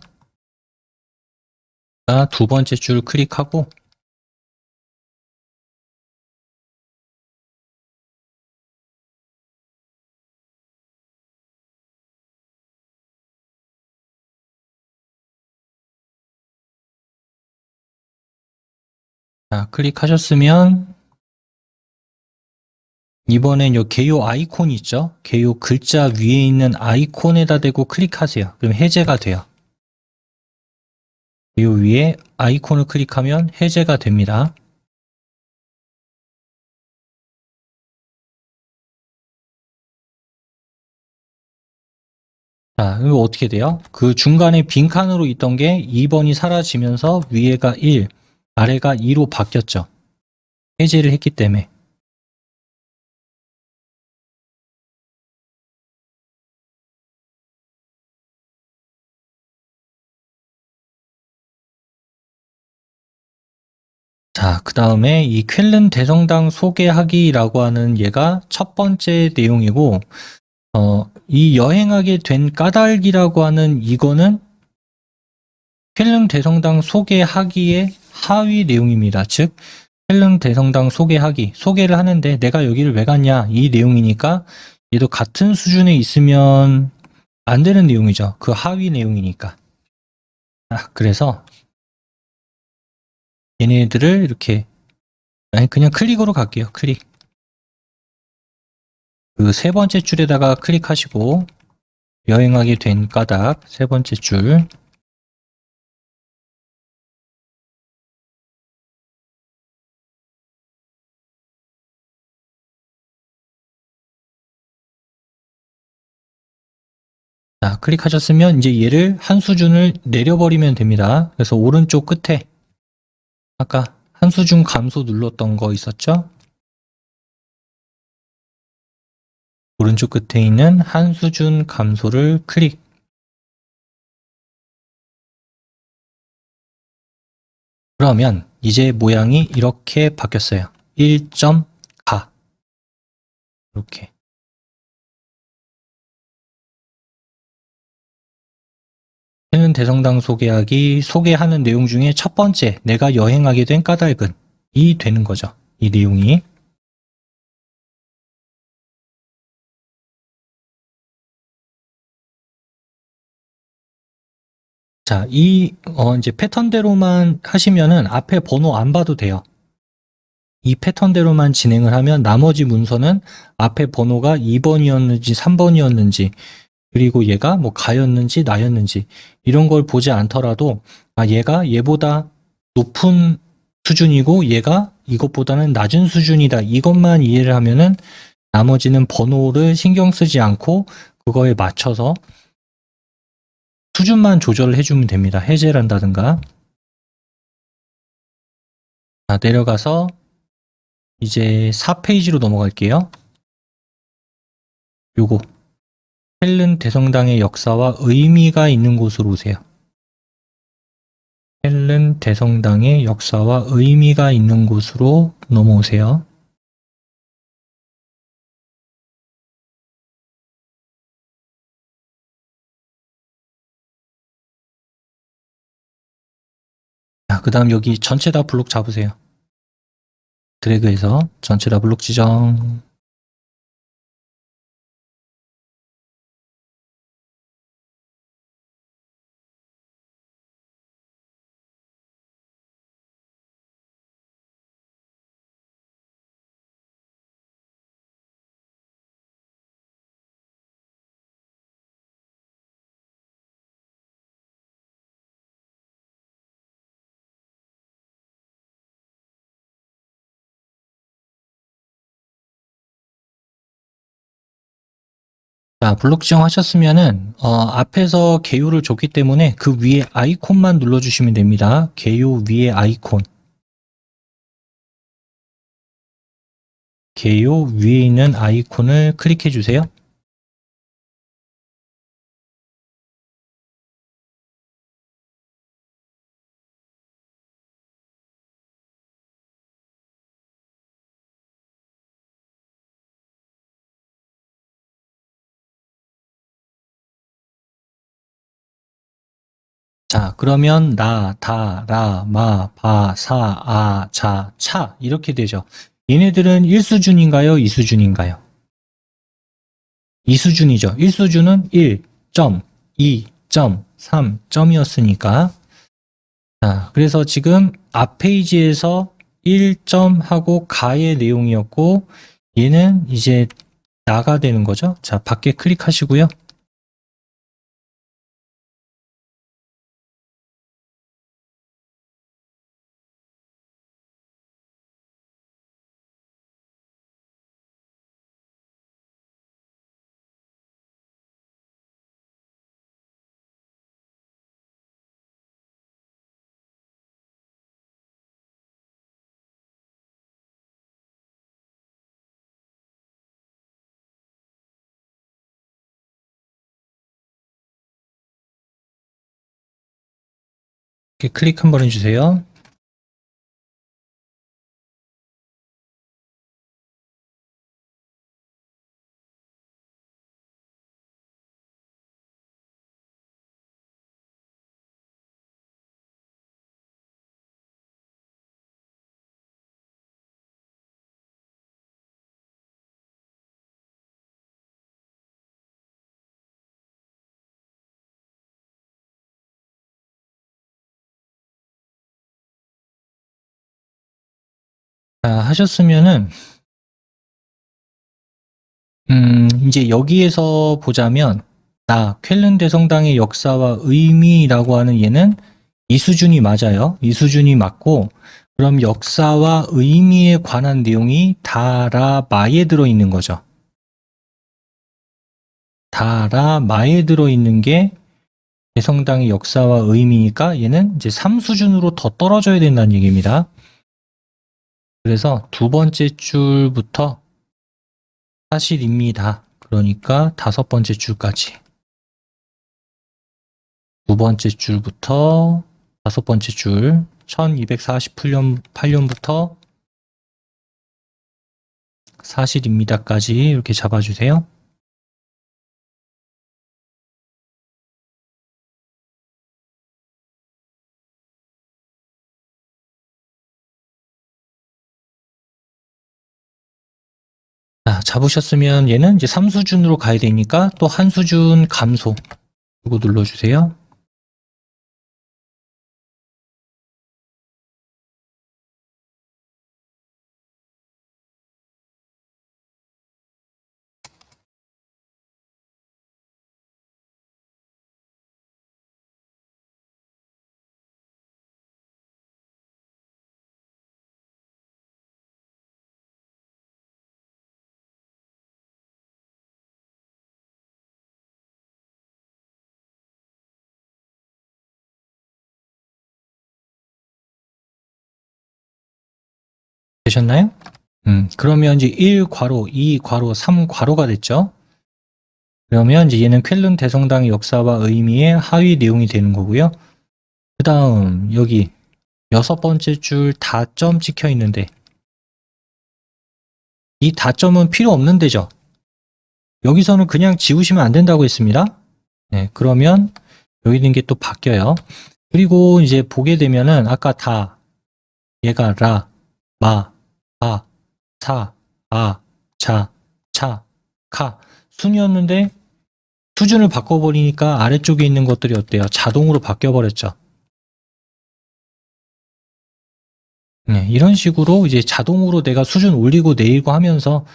두 번째 줄 클릭하고 자, 클릭하셨으면 이번엔 요 개요 아이콘 있죠? 개요 글자 위에 있는 아이콘에다 대고 클릭하세요. 그럼 해제가 돼요. 개요 위에 아이콘을 클릭하면 해제가 됩니다. 자, 이거 어떻게 돼요? 그 중간에 빈칸으로 있던 게 2번이 사라지면서 위에가 1, 아래가 2로 바뀌었죠. 해제를 했기 때문에. 자, 그 다음에 이 쾰른 대성당 소개하기라고 하는 얘가 첫 번째 내용이고, 이 여행하게 된 까닭이라고 하는 이거는 쾰른 대성당 소개하기의 하위 내용입니다. 즉, 쾰른 대성당 소개하기, 소개를 하는데 내가 여기를 왜 갔냐, 이 내용이니까 얘도 같은 수준에 있으면 안 되는 내용이죠. 그 하위 내용이니까. 그래서 얘네들을 이렇게, 아니, 그냥 클릭으로 갈게요. 클릭. 그 세 번째 줄에다가 클릭하시고, 여행하게 된 까닭, 세 번째 줄. 자, 클릭하셨으면 이제 얘를 한 수준을 내려버리면 됩니다. 그래서 오른쪽 끝에 아까 한 수준 감소 눌렀던 거 있었죠? 오른쪽 끝에 있는 한 수준 감소를 클릭. 그러면 이제 모양이 이렇게 바뀌었어요. 1점 가. 이렇게. 쾰른 대성당 소개하기, 소개하는 내용 중에 첫 번째, 내가 여행하게 된 까닭은 이 되는 거죠. 이 내용이. 자, 이제 패턴대로만 하시면은 앞에 번호 안 봐도 돼요. 이 패턴대로만 진행을 하면 나머지 문서는 앞에 번호가 2번이었는지 3번이었는지 그리고 얘가 뭐 가였는지 나였는지 이런 걸 보지 않더라도 얘가 얘보다 높은 수준이고 얘가 이것보다는 낮은 수준이다. 이것만 이해를 하면은 나머지는 번호를 신경 쓰지 않고 그거에 맞춰서 수준만 조절을 해주면 됩니다. 해제를 한다든가. 자, 내려가서 이제 4페이지로 넘어갈게요. 요거 쾰른 대성당의 역사와 의미가 있는 곳으로 오세요. 쾰른 대성당의 역사와 의미가 있는 곳으로 넘어오세요. 자, 그 다음 여기 전체 다 블록 잡으세요. 드래그해서 전체 다 블록 지정. 자, 블록 지정하셨으면은 앞에서 개요를 줬기 때문에 그 위에 아이콘만 눌러주시면 됩니다. 개요 위에 아이콘. 개요 위에 있는 아이콘을 클릭해 주세요. 자, 그러면 나, 다, 라, 마, 바, 사, 아, 자, 차 이렇게 되죠. 얘네들은 1수준인가요? 2수준인가요? 2수준이죠. 1수준은 1점, 2점, 3점이었으니까 자, 그래서 지금 앞 페이지에서 1점 하고 가의 내용이었고 얘는 이제 나가 되는 거죠. 자, 밖에 클릭하시고요. 이렇게 클릭 한번 해주세요. 자, 하셨으면은 이제 여기에서 보자면 쾰른 대성당의 역사와 의미라고 하는 얘는 이 수준이 맞아요. 이 수준이 맞고 그럼 역사와 의미에 관한 내용이 다라마에 들어있는 거죠. 다라마에 들어있는 게 대성당의 역사와 의미니까 얘는 이제 3수준으로 더 떨어져야 된다는 얘기입니다. 그래서 두 번째 줄부터 사실입니다. 그러니까 다섯 번째 줄까지. 두 번째 줄부터 다섯 번째 줄 1248년부터 사실입니다까지 이렇게 잡아주세요. 자, 잡으셨으면 얘는 이제 3수준으로 가야 되니까 또 한 수준 감소. 이거 눌러주세요. 되셨나요? 그러면 이제 1괄호, 2괄호, 3괄호가 됐죠? 그러면 이제 얘는 쾰른 대성당의 역사와 의미의 하위 내용이 되는 거고요. 그 다음 여기 여섯 번째 줄 다점 찍혀 있는데 이 다점은 필요 없는 데죠. 여기서는 그냥 지우시면 안 된다고 했습니다. 네, 그러면 여기 있는 게 또 바뀌어요. 그리고 이제 보게 되면은 아까 얘가 라, 마, 바, 사, 아, 자, 차, 카 순이었는데 수준을 바꿔버리니까 아래쪽에 있는 것들이 어때요? 자동으로 바뀌어버렸죠. 네, 이런 식으로 이제 자동으로 내가 수준 올리고 내리고 하면서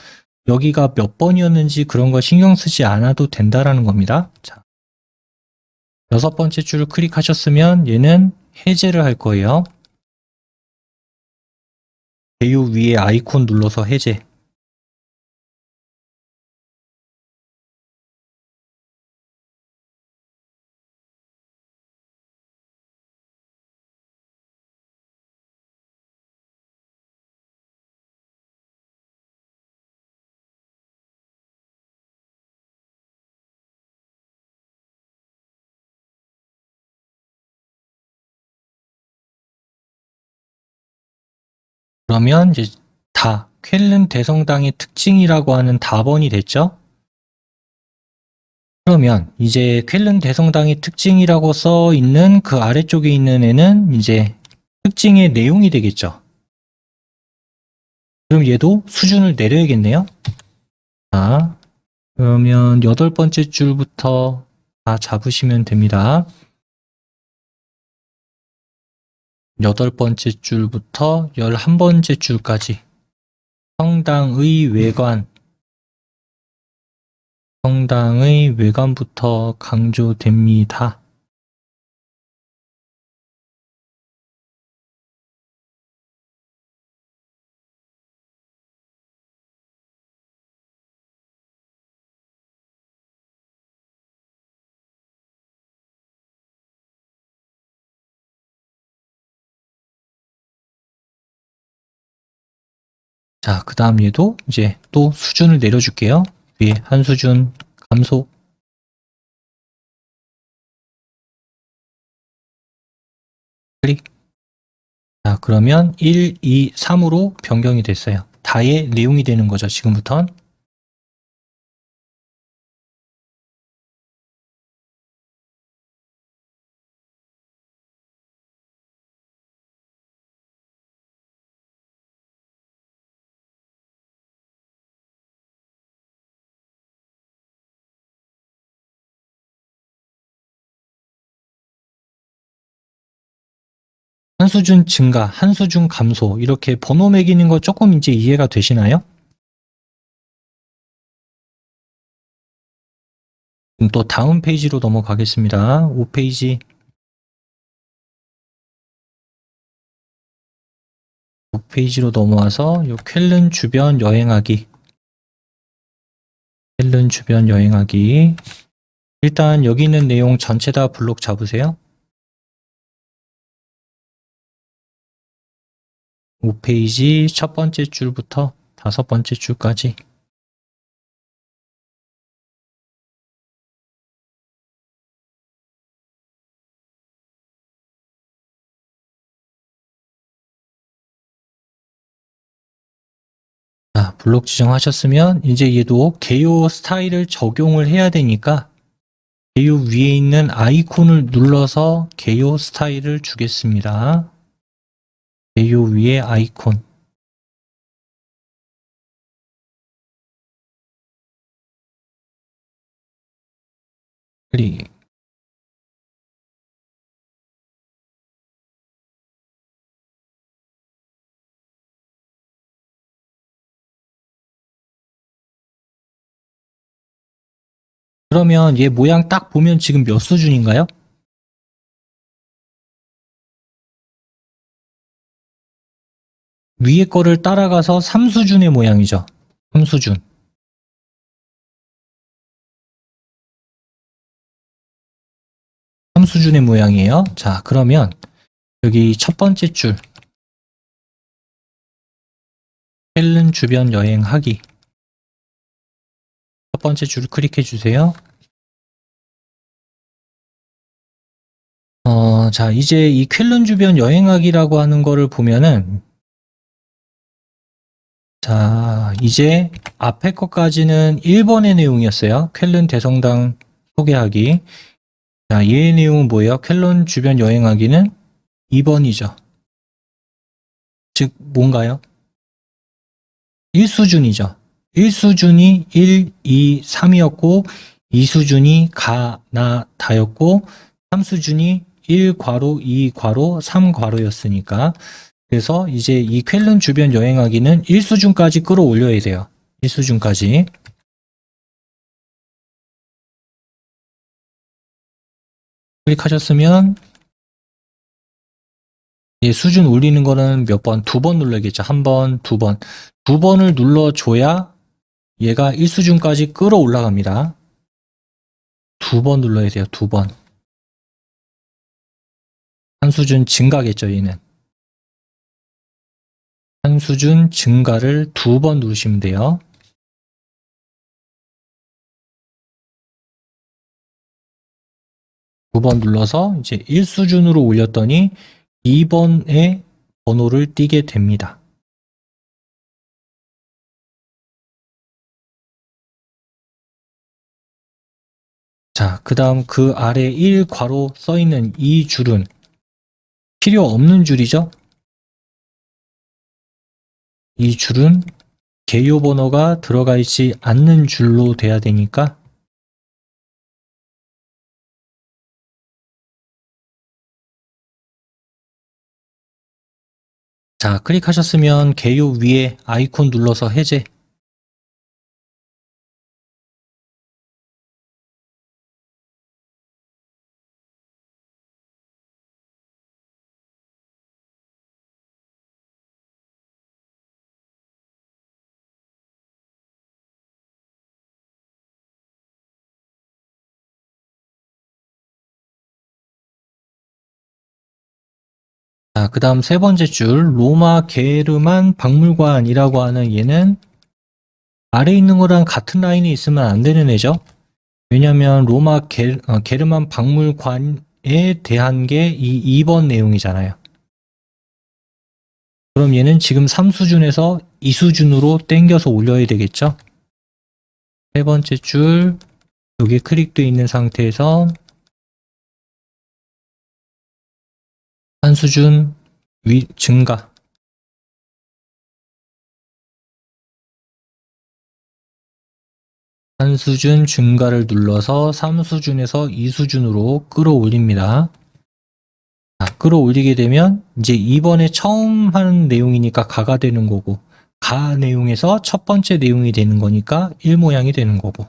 여기가 몇 번이었는지 그런 거 신경 쓰지 않아도 된다라는 겁니다. 자, 여섯 번째 줄을 클릭하셨으면 얘는 해제를 할 거예요. 배우 위에 아이콘 눌러서 해제. 그러면 이제 쾰른 대성당의 특징이라고 하는 답원이 됐죠? 그러면 이제 쾰른 대성당의 특징이라고 써 있는 그 아래쪽에 있는 애는 이제 특징의 내용이 되겠죠. 그럼 얘도 수준을 내려야겠네요. 자, 그러면 여덟 번째 줄부터 다 잡으시면 됩니다. 8번째 줄부터 11번째 줄까지 성당의 외관부터 강조됩니다. 자, 그 다음 얘도 이제 또 수준을 내려줄게요. 위에 한 수준 감소. 클릭. 자, 그러면 1, 2, 3으로 변경이 됐어요. 다의 내용이 되는 거죠, 지금부턴. 한 수준 증가, 한 수준 감소, 이렇게 번호 매기는 거 조금 이제 이해가 되시나요? 그럼 또 다음 페이지로 넘어가겠습니다. 5페이지. 5페이지로 넘어와서 요 쾰른 주변 여행하기. 쾰른 주변 여행하기. 일단 여기 있는 내용 전체 다 블록 잡으세요. 5페이지 첫 번째 줄부터 5번째 줄까지. 자, 블록 지정하셨으면 이제 얘도 개요 스타일을 적용을 해야 되니까 개요 위에 있는 아이콘을 눌러서 개요 스타일을 주겠습니다. 개요 위에 아이콘. 클릭. 그러면 얘 모양 딱 보면 지금 몇 수준인가요? 위에 거를 따라가서 3수준의 모양이죠. 3수준. 3수준의 모양이에요. 자, 그러면 여기 첫 번째 줄 쾰른 주변 여행하기. 첫 번째 줄을 클릭해 주세요. 자, 이제 이 쾰른 주변 여행하기라고 하는 거를 보면은, 자, 이제 앞에 것까지는 1번의 내용이었어요. 쾰른 대성당 소개하기. 자, 얘의 내용은 뭐예요? 쾰른 주변 여행하기는 2번이죠. 즉, 뭔가요? 1수준이죠. 1수준이 1, 2, 3이었고, 2수준이 가, 나, 다였고, 3수준이 1괄호, 2괄호, 3괄호였으니까, 그래서 이제 이 쾰른 주변 여행하기는 1수준까지 끌어올려야 돼요. 1수준까지. 클릭하셨으면 이 수준 올리는 거는 몇 번? 2번 눌러야겠죠. 1번, 2번. 2번을 눌러줘야 얘가 1수준까지 끌어올라갑니다. 2번 눌러야 돼요. 2번. 한 수준 증가겠죠, 얘는. 한 수준 증가를 2번 누르시면 돼요. 2번 눌러서 이제 1수준으로 올렸더니 2번의 번호를 띄게 됩니다. 자, 그 다음 그 아래 1괄호 써있는 이 줄은 필요 없는 줄이죠? 이 줄은 개요 번호가 들어가 있지 않는 줄로 돼야 되니까 자, 클릭하셨으면 개요 위에 아이콘 눌러서 해제. 자, 그 다음 세 번째 줄, 로마 게르만 박물관이라고 하는 얘는 아래 있는 거랑 같은 라인에 있으면 안 되는 애죠. 왜냐면 로마 게르만 박물관에 대한 게 이 2번 내용이잖아요. 그럼 얘는 지금 3수준에서 2수준으로 땡겨서 올려야 되겠죠. 세 번째 줄, 여기 클릭되어 있는 상태에서 한 수준 증가. 한 수준 증가를 눌러서 3수준에서 2수준으로 끌어올립니다. 자, 끌어올리게 되면 이제 이번에 처음 하는 내용이니까 가가 되는 거고, 가 내용에서 첫 번째 내용이 되는 거니까 1 모양이 되는 거고.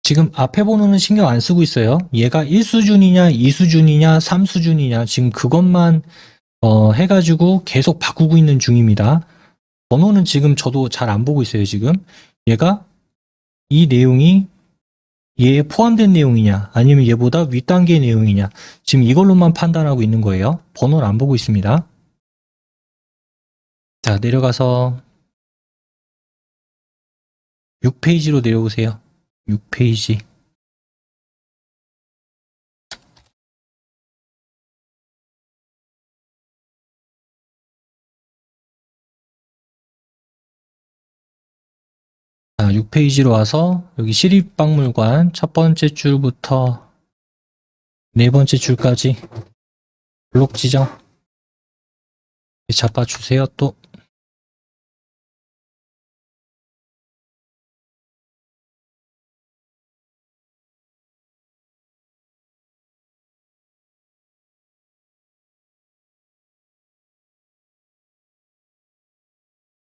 지금 앞에 번호는 신경 안 쓰고 있어요. 얘가 1수준이냐, 2수준이냐, 3수준이냐, 지금 그것만 해가지고 계속 바꾸고 있는 중입니다. 번호는 지금 저도 잘 안 보고 있어요, 지금. 얘가 이 내용이 얘에 포함된 내용이냐, 아니면 얘보다 윗단계 내용이냐, 지금 이걸로만 판단하고 있는 거예요. 번호를 안 보고 있습니다. 자, 내려가서 6페이지로 내려오세요. 6페이지. 자, 6페이지로 와서 여기 시립박물관 첫 번째 줄부터 네 번째 줄까지 블록 지정 잡아주세요. 또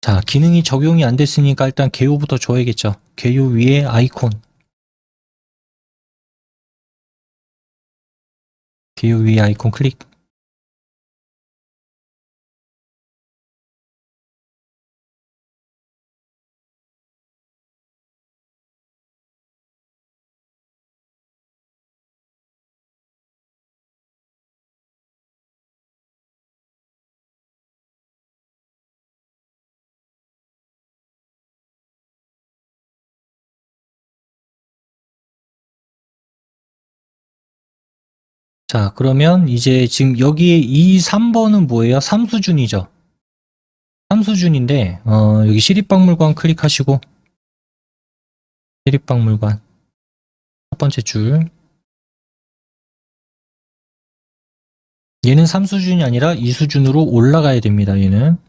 자, 기능이 적용이 안 됐으니까 일단 개요부터 줘야겠죠. 개요 위에 아이콘. 개요 위에 아이콘 클릭. 자, 그러면 이제 지금 여기에 이 3번은 뭐예요? 3수준이죠. 3수준인데 여기 시립박물관 클릭하시고 시립박물관 첫 번째 줄 얘는 3수준이 아니라 2수준으로 올라가야 됩니다. 얘는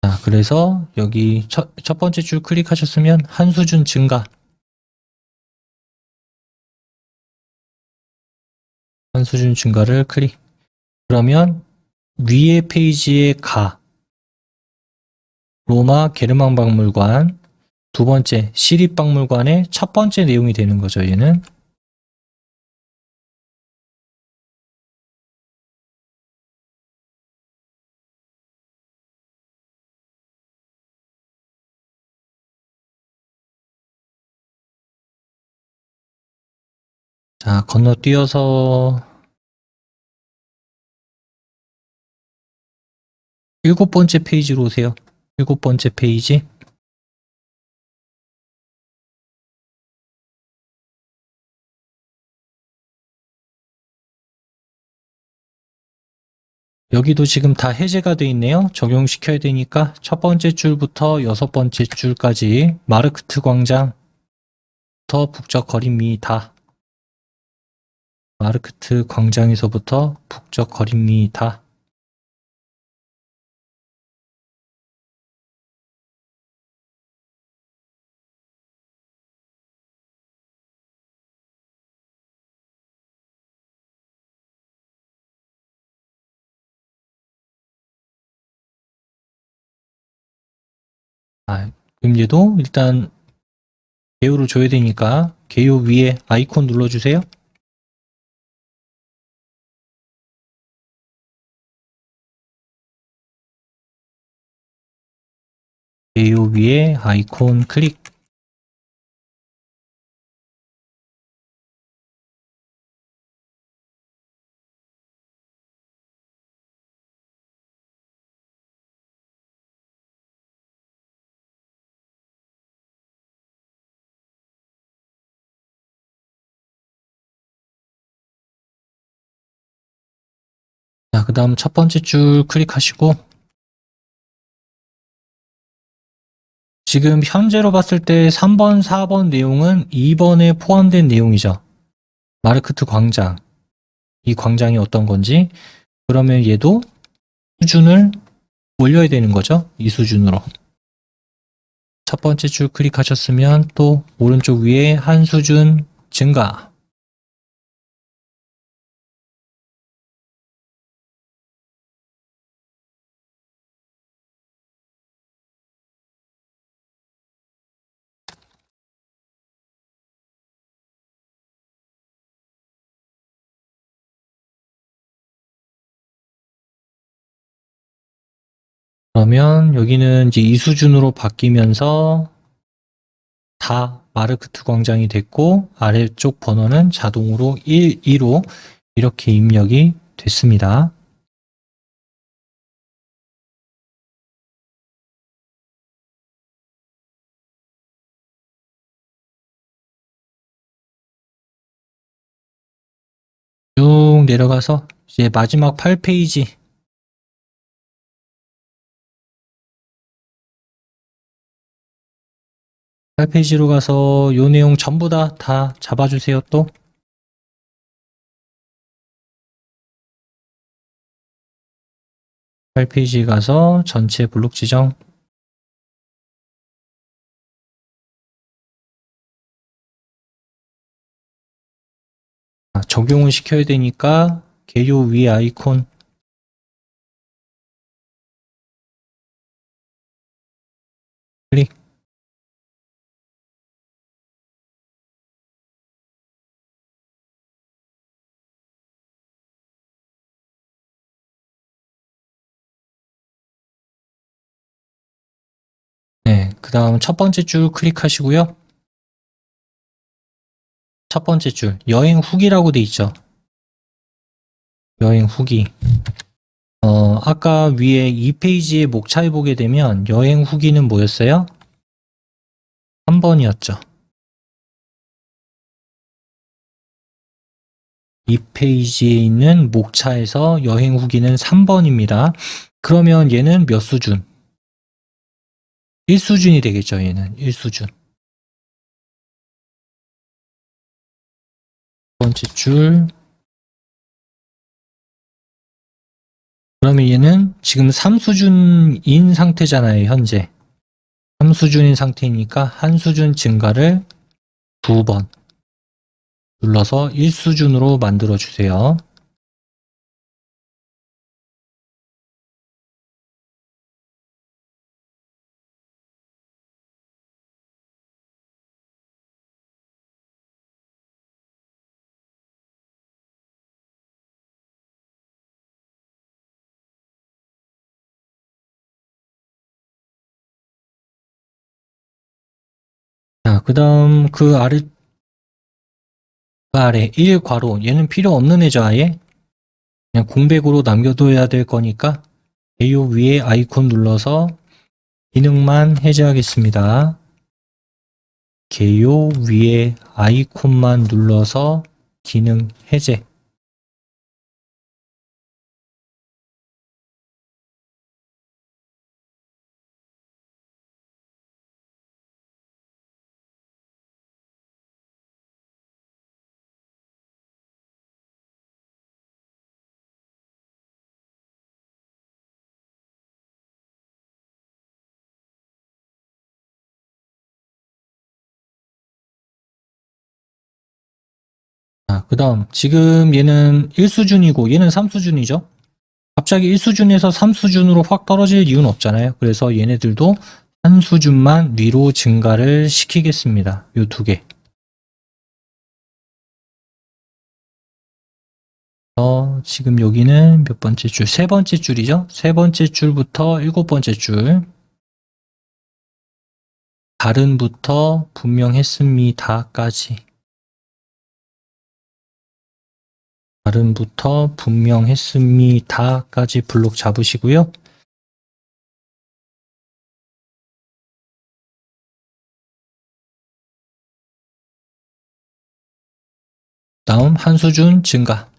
자, 그래서 여기 첫 번째 줄 클릭하셨으면 한 수준 증가 한 수준 증가를 클릭 그러면 위에 페이지에 가 로마 게르만 박물관 두 번째 시립박물관의 첫 번째 내용이 되는 거죠. 얘는 자, 건너뛰어서 일곱 번째 페이지로 오세요. 일곱 번째 페이지. 여기도 지금 다 해제가 돼 있네요. 적용시켜야 되니까 첫 번째 줄부터 여섯 번째 줄까지 마르크트 광장부터 북적 거립니다. 마르크트 광장에서부터 북적 거립니다. 그럼 얘도 일단 개요를 줘야 되니까 개요 위에 아이콘 눌러주세요. 개요 위에 아이콘 클릭. 자, 그 다음 첫 번째 줄 클릭하시고, 지금 현재로 봤을 때 3번, 4번 내용은 2번에 포함된 내용이죠. 마르크트 광장. 이 광장이 어떤 건지, 그러면 얘도 수준을 올려야 되는 거죠. 이 수준으로. 첫 번째 줄 클릭하셨으면 또 오른쪽 위에 한 수준 증가. 그러면 여기는 이제 이 수준으로 바뀌면서 다 마르크트 광장이 됐고 아래쪽 번호는 자동으로 1, 2로 이렇게 입력이 됐습니다. 쭉 내려가서 이제 마지막 8페이지 8페이지로 가서 요 내용 전부 다 잡아주세요. 또 8페이지 가서 전체 블록 지정. 적용을 시켜야 되니까 개요 위에 아이콘 클릭. 네, 그 다음 첫 번째 줄 클릭하시고요. 첫 번째 줄 여행 후기라고 돼 있죠. 여행 후기. 아까 위에 2페이지의 목차에 보게 되면 여행 후기는 뭐였어요? 3번이었죠. 2페이지에 있는 목차에서 여행 후기는 3번입니다. 그러면 얘는 몇 수준? 1수준이 되겠죠. 얘는 1수준. 첫 번째 줄. 그러면 얘는 지금 3수준인 상태잖아요. 현재 3수준인 상태니까 한 수준 증가를 2번 눌러서 1수준으로 만들어 주세요. 자, 그 다음 그 아래 1괄호 얘는 필요 없는 애죠. 아예 그냥 공백으로 남겨둬야 될 거니까 개요 위에 아이콘 눌러서 기능만 해제하겠습니다. 개요 위에 아이콘만 눌러서 기능 해제. 자, 그 다음 지금 얘는 1수준이고 얘는 3수준이죠. 갑자기 1수준에서 3수준으로 확 떨어질 이유는 없잖아요. 그래서 얘네들도 한 수준만 위로 증가를 시키겠습니다. 요 두 개. 지금 여기는 몇 번째 줄? 세 번째 줄이죠? 세 번째 줄부터 일곱 번째 줄. 다른부터 분명했습니다까지. 다른부터 분명했습니다까지 블록 잡으시고요. 다음 한 수준 증가.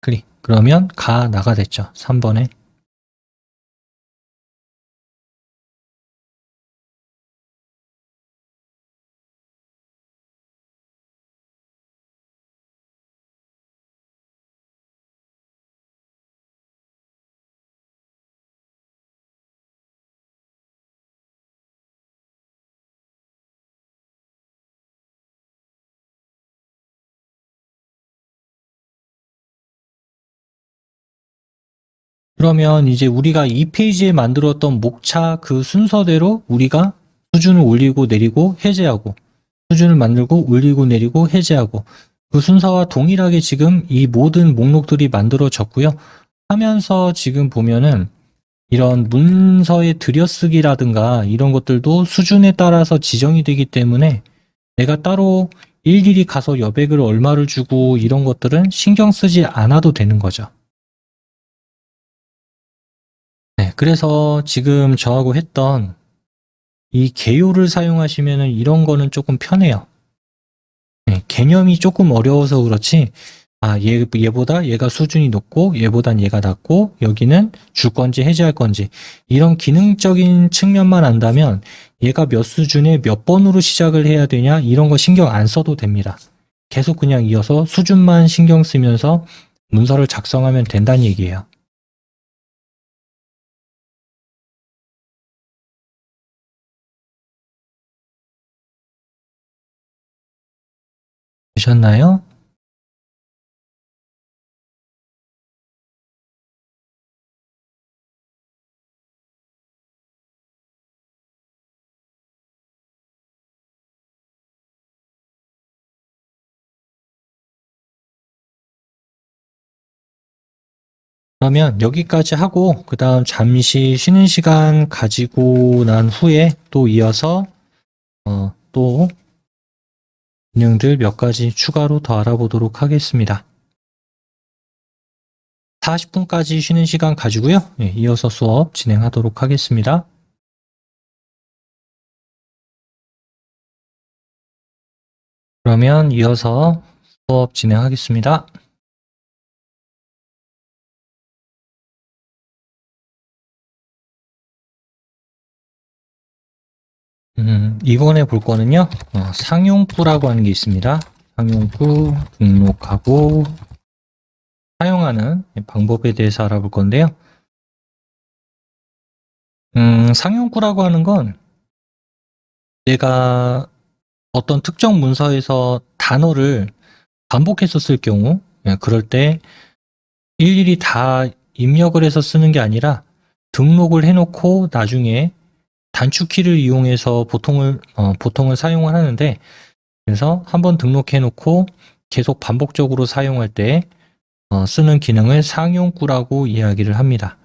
클릭. 그러면 가 나가 됐죠. 3번에. 그러면 이제 우리가 이 페이지에 만들었던 목차 그 순서대로 우리가 수준을 올리고 내리고 해제하고 수준을 만들고 올리고 내리고 해제하고 그 순서와 동일하게 지금 이 모든 목록들이 만들어졌고요. 하면서 지금 보면은 이런 문서의 들여쓰기라든가 이런 것들도 수준에 따라서 지정이 되기 때문에 내가 따로 일일이 가서 여백을 얼마를 주고 이런 것들은 신경 쓰지 않아도 되는 거죠. 네, 그래서 지금 저하고 했던 이 개요를 사용하시면은 이런 거는 조금 편해요. 네, 개념이 조금 어려워서 그렇지, 얘보다 얘가 수준이 높고, 얘보단 얘가 낮고, 여기는 줄 건지 해제할 건지, 이런 기능적인 측면만 안다면, 얘가 몇 수준에 몇 번으로 시작을 해야 되냐, 이런 거 신경 안 써도 됩니다. 계속 그냥 이어서 수준만 신경 쓰면서 문서를 작성하면 된다는 얘기예요. 되셨나요? 그러면 여기까지 하고 그 다음 잠시 쉬는 시간 가지고 난 후에 또 이어서 또 기능들 몇 가지 추가로 더 알아보도록 하겠습니다. 40분까지 쉬는 시간 가지고요. 네, 이어서 수업 진행하도록 하겠습니다. 그러면 이어서 수업 진행하겠습니다. 이번에 볼 거는요, 상용구라고 하는 게 있습니다. 상용구 등록하고 사용하는 방법에 대해서 알아볼 건데요. 상용구라고 하는 건 내가 어떤 특정 문서에서 단어를 반복해서 쓸 경우, 그럴 때 일일이 다 입력을 해서 쓰는 게 아니라 등록을 해놓고 나중에 단축키를 이용해서 보통은 사용을 하는데, 그래서 한번 등록해 놓고 계속 반복적으로 사용할 때 쓰는 기능을 상용구라고 이야기를 합니다.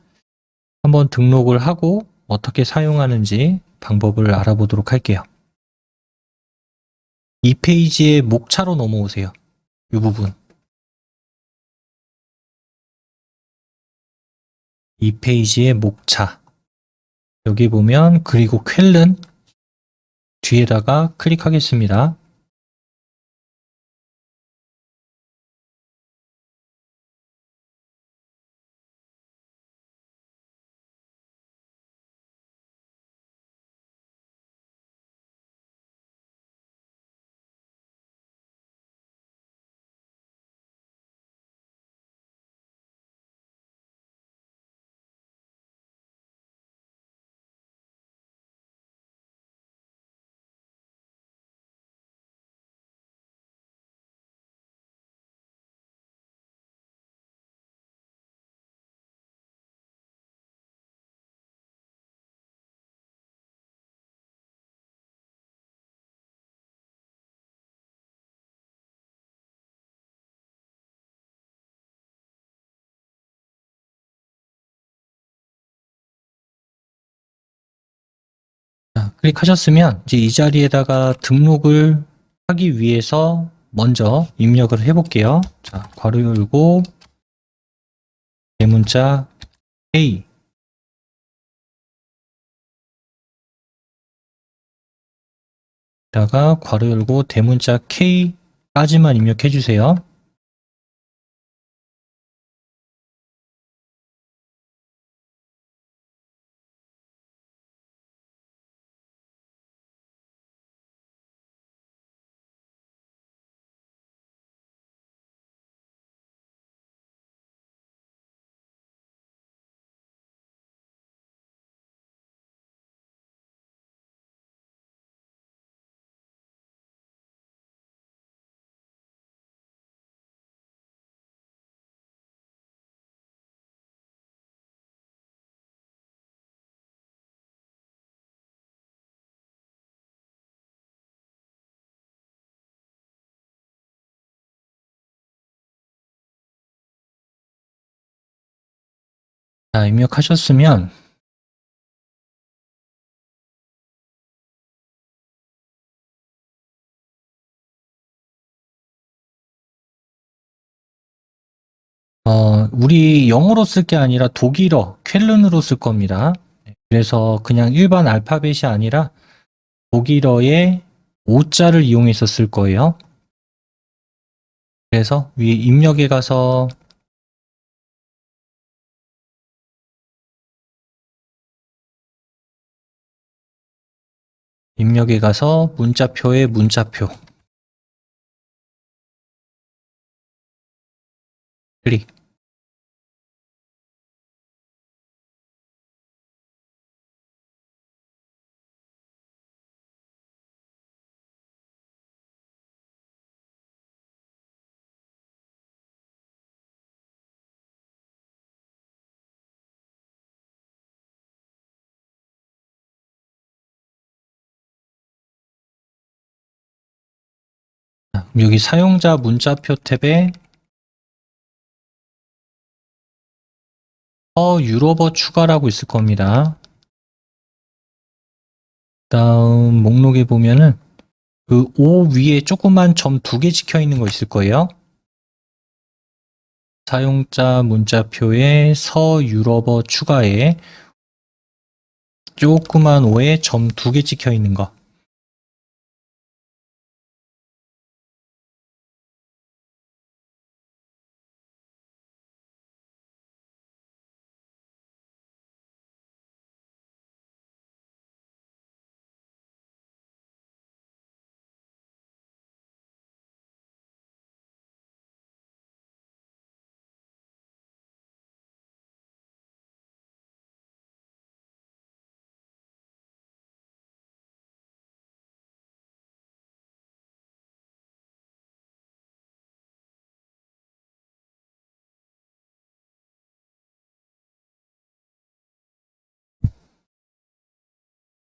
한번 등록을 하고 어떻게 사용하는지 방법을 알아보도록 할게요. 이 페이지의 목차로 넘어오세요. 이 부분. 이 페이지의 목차. 여기 보면 그리고 ���른 뒤에다가 클릭하겠습니다. 자, 클릭하셨으면 이제 이 자리에다가 등록을 하기 위해서 먼저 입력을 해볼게요. 자, 괄호 열고 대문자 A 다가 괄호 열고 대문자 K까지만 입력해 주세요. 자, 입력하셨으면 우리 영어로 쓸 게 아니라 독일어 쾰른으로 쓸 겁니다. 그래서 그냥 일반 알파벳이 아니라 독일어의 오자를 이용해서 쓸 거예요. 그래서 위에 입력에 가서 문자표에 문자표 클릭. 여기 사용자 문자표 탭에 유로버 추가라고 있을 겁니다. 다음 목록에 보면은 그 O 위에 조그만 점 2개 찍혀 있는 거 있을 거예요. 사용자 문자표에 유로버 추가에 조그만 O에 점 2개 찍혀 있는 거.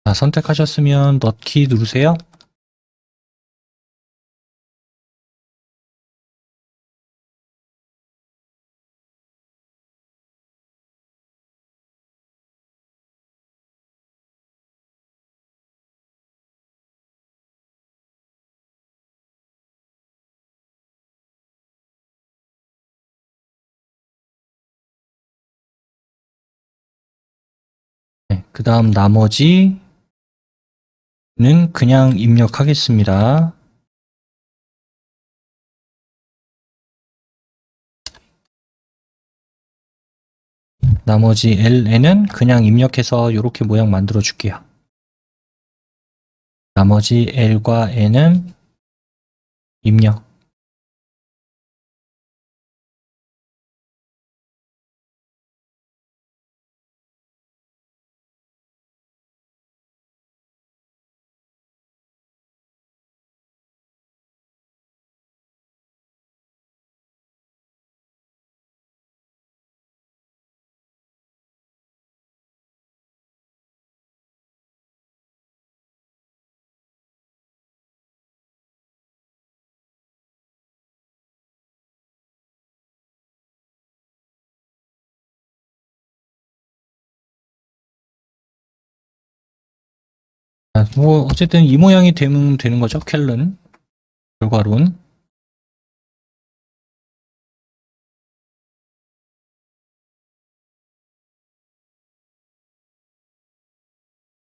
자, 선택하셨으면 넣기 누르세요. 네, 그 다음 나머지는 그냥 입력하겠습니다. 나머지 LN은 그냥 입력해서 이렇게 모양 만들어 줄게요. 나머지 L과 N은 입력. 뭐 어쨌든 이 모양이 되면 되는 거죠. 쾰른 결과론.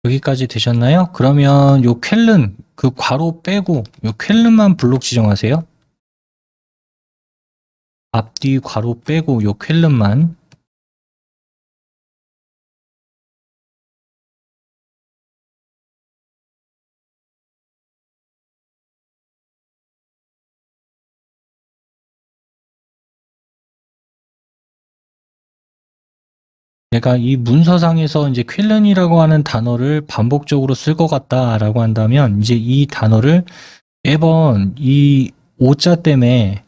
여기까지 되셨나요? 그러면 요 쾰른 그 괄호 빼고 요 쾰른만 블록 지정하세요. 앞뒤 괄호 빼고 요 쾰른만. 내가 이 문서상에서 이제 쾰른이라고 하는 단어를 반복적으로 쓸 것 같다라고 한다면 이제 이 단어를 매번 이 오자 때문에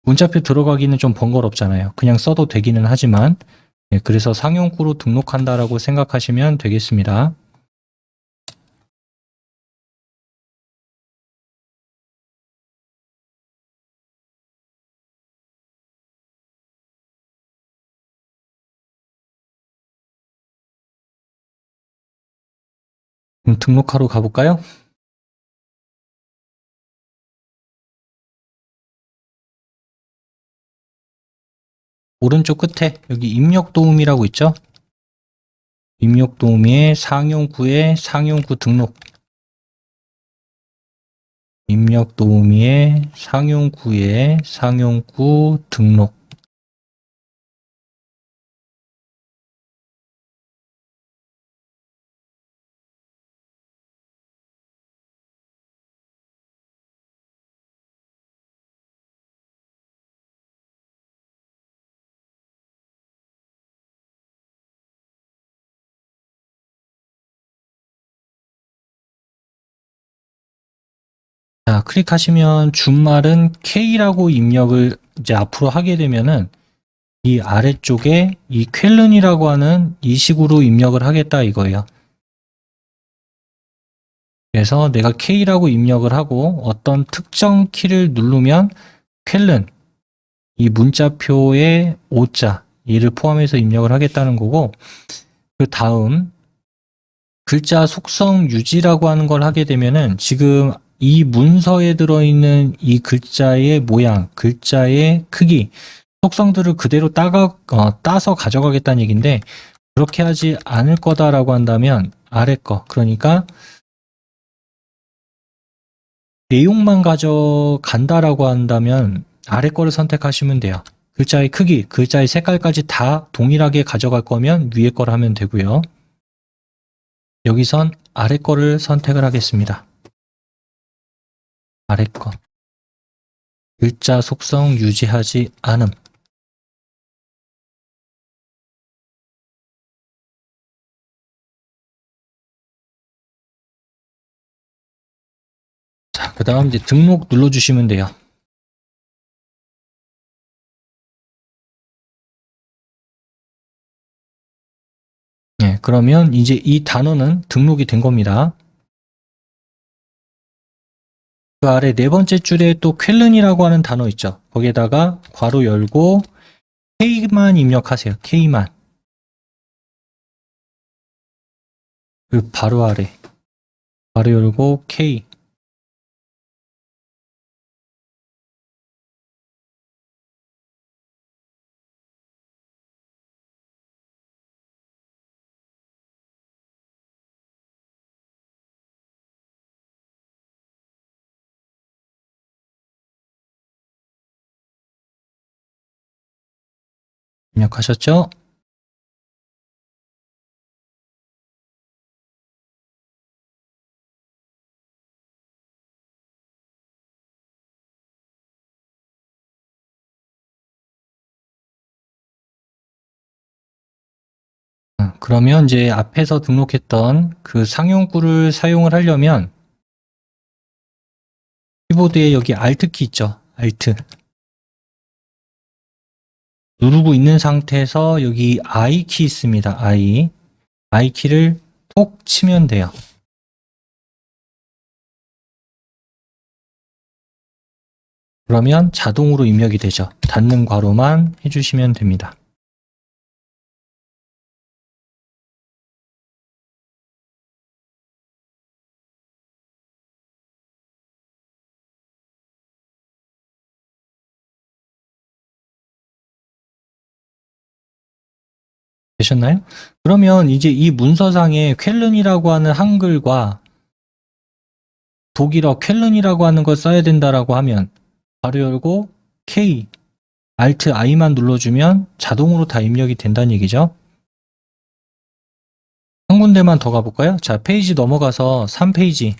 문자표 들어가기는 좀 번거롭잖아요. 그냥 써도 되기는 하지만 그래서 상용구로 등록한다라고 생각하시면 되겠습니다. 그럼 등록하러 가볼까요? 오른쪽 끝에 여기 입력 도움이라고 있죠? 입력 도우미의 상용구에 상용구 등록. 입력 도우미의 상용구에 상용구 등록. 자, 클릭하시면 준말은 K라고 입력을 이제 앞으로 하게 되면은 이 아래쪽에 이 쾰른이라고 하는 이 식으로 입력을 하겠다 이거예요. 그래서 내가 K라고 입력을 하고 어떤 특정 키를 누르면 쾰른 이 문자표의 오자 이를 포함해서 입력을 하겠다는 거고, 그 다음 글자 속성 유지라고 하는 걸 하게 되면은 지금 이 문서에 들어있는 이 글자의 모양, 글자의 크기, 속성들을 그대로 따서 가져가겠다는 얘기인데, 그렇게 하지 않을 거다라고 한다면 아래 거, 그러니까 내용만 가져간다라고 한다면 아래 거를 선택하시면 돼요. 글자의 크기, 글자의 색깔까지 다 동일하게 가져갈 거면 위에 거를 하면 되고요. 여기선 아래 거를 선택을 하겠습니다. 아래 거. 글자 속성 유지하지 않음. 자, 그 다음 이제 등록 눌러주시면 돼요. 네, 그러면 이제 이 단어는 등록이 된 겁니다. 그 아래 네 번째 줄에 또 쾰른이라고 하는 단어 있죠. 거기에다가 괄호 열고 K만 입력하세요. K만. 그 바로 아래. 괄호 열고 K. 입력하셨죠? 그러면 이제 앞에서 등록했던 그 상용구를 사용을 하려면 키보드에 여기 Alt키 있죠. Alt. 누르고 있는 상태에서 여기 I키 있습니다. I키를 톡 치면 돼요. 그러면 자동으로 입력이 되죠. 닫는 괄호만 해주시면 됩니다. 되셨나요? 그러면 이제 이 문서상에 쾰른이라고 하는 한글과 독일어 쾰른이라고 하는 걸 써야 된다라고 하면 괄호 열고 K, Alt I만 눌러주면 자동으로 다 입력이 된다는 얘기죠. 한 군데만 더 가볼까요? 자, 페이지 넘어가서 3페이지.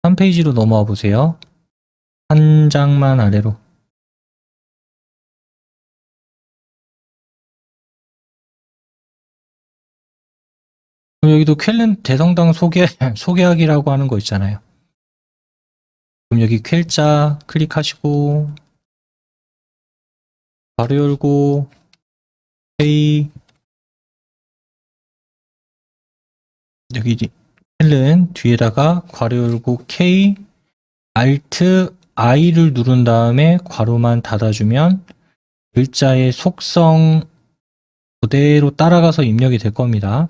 3페이지로 넘어와 보세요. 한 장만 아래로. 그럼 여기도 쾰른 대성당 소개하기라고 하는 거 있잖아요. 그럼 여기 쾰자 클릭하시고, 괄호 열고, K, 여기 쾰른 뒤에다가 괄호 열고 K, Alt I를 누른 다음에 괄호만 닫아주면 글자의 속성 그대로 따라가서 입력이 될 겁니다.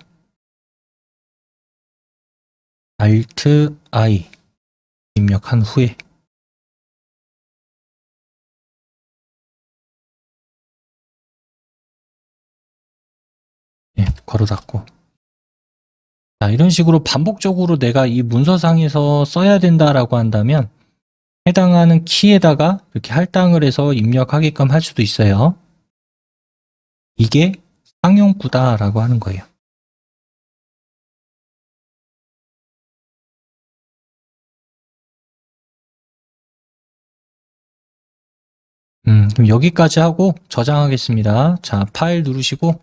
Alt I 입력한 후에 괄호 닫고. 자, 이런 식으로 반복적으로 내가 이 문서상에서 써야 된다라고 한다면 해당하는 키에다가 이렇게 할당을 해서 입력하게끔 할 수도 있어요. 이게 상용구다라고 하는 거예요. 그럼 여기까지 하고 저장하겠습니다. 자, 파일 누르시고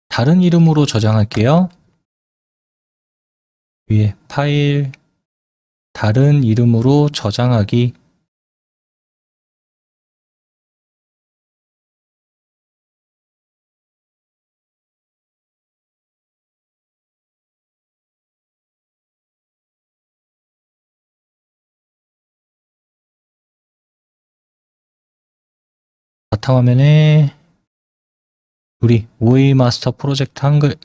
다른 이름으로 저장할게요. 위에 파일 다른 이름으로 저장하기. 바탕화면에 우리 OA 마스터 프로젝트 한글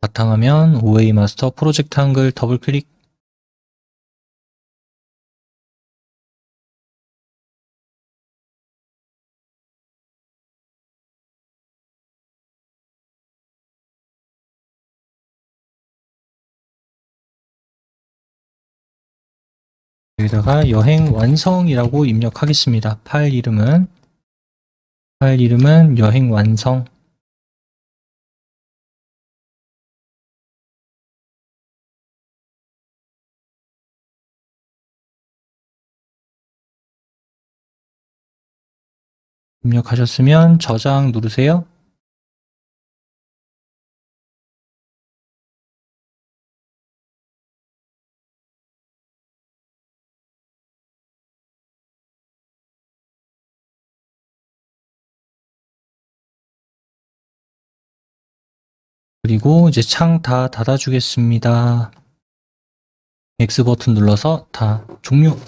바탕화면 OA 마스터 프로젝트 한글 더블 클릭. 여기다가 여행 완성이라고 입력하겠습니다. 파일 이름은 여행 완성. 입력하셨으면 저장 누르세요. 그리고 이제 창 다 닫아주겠습니다. X 버튼 눌러서 다 종료.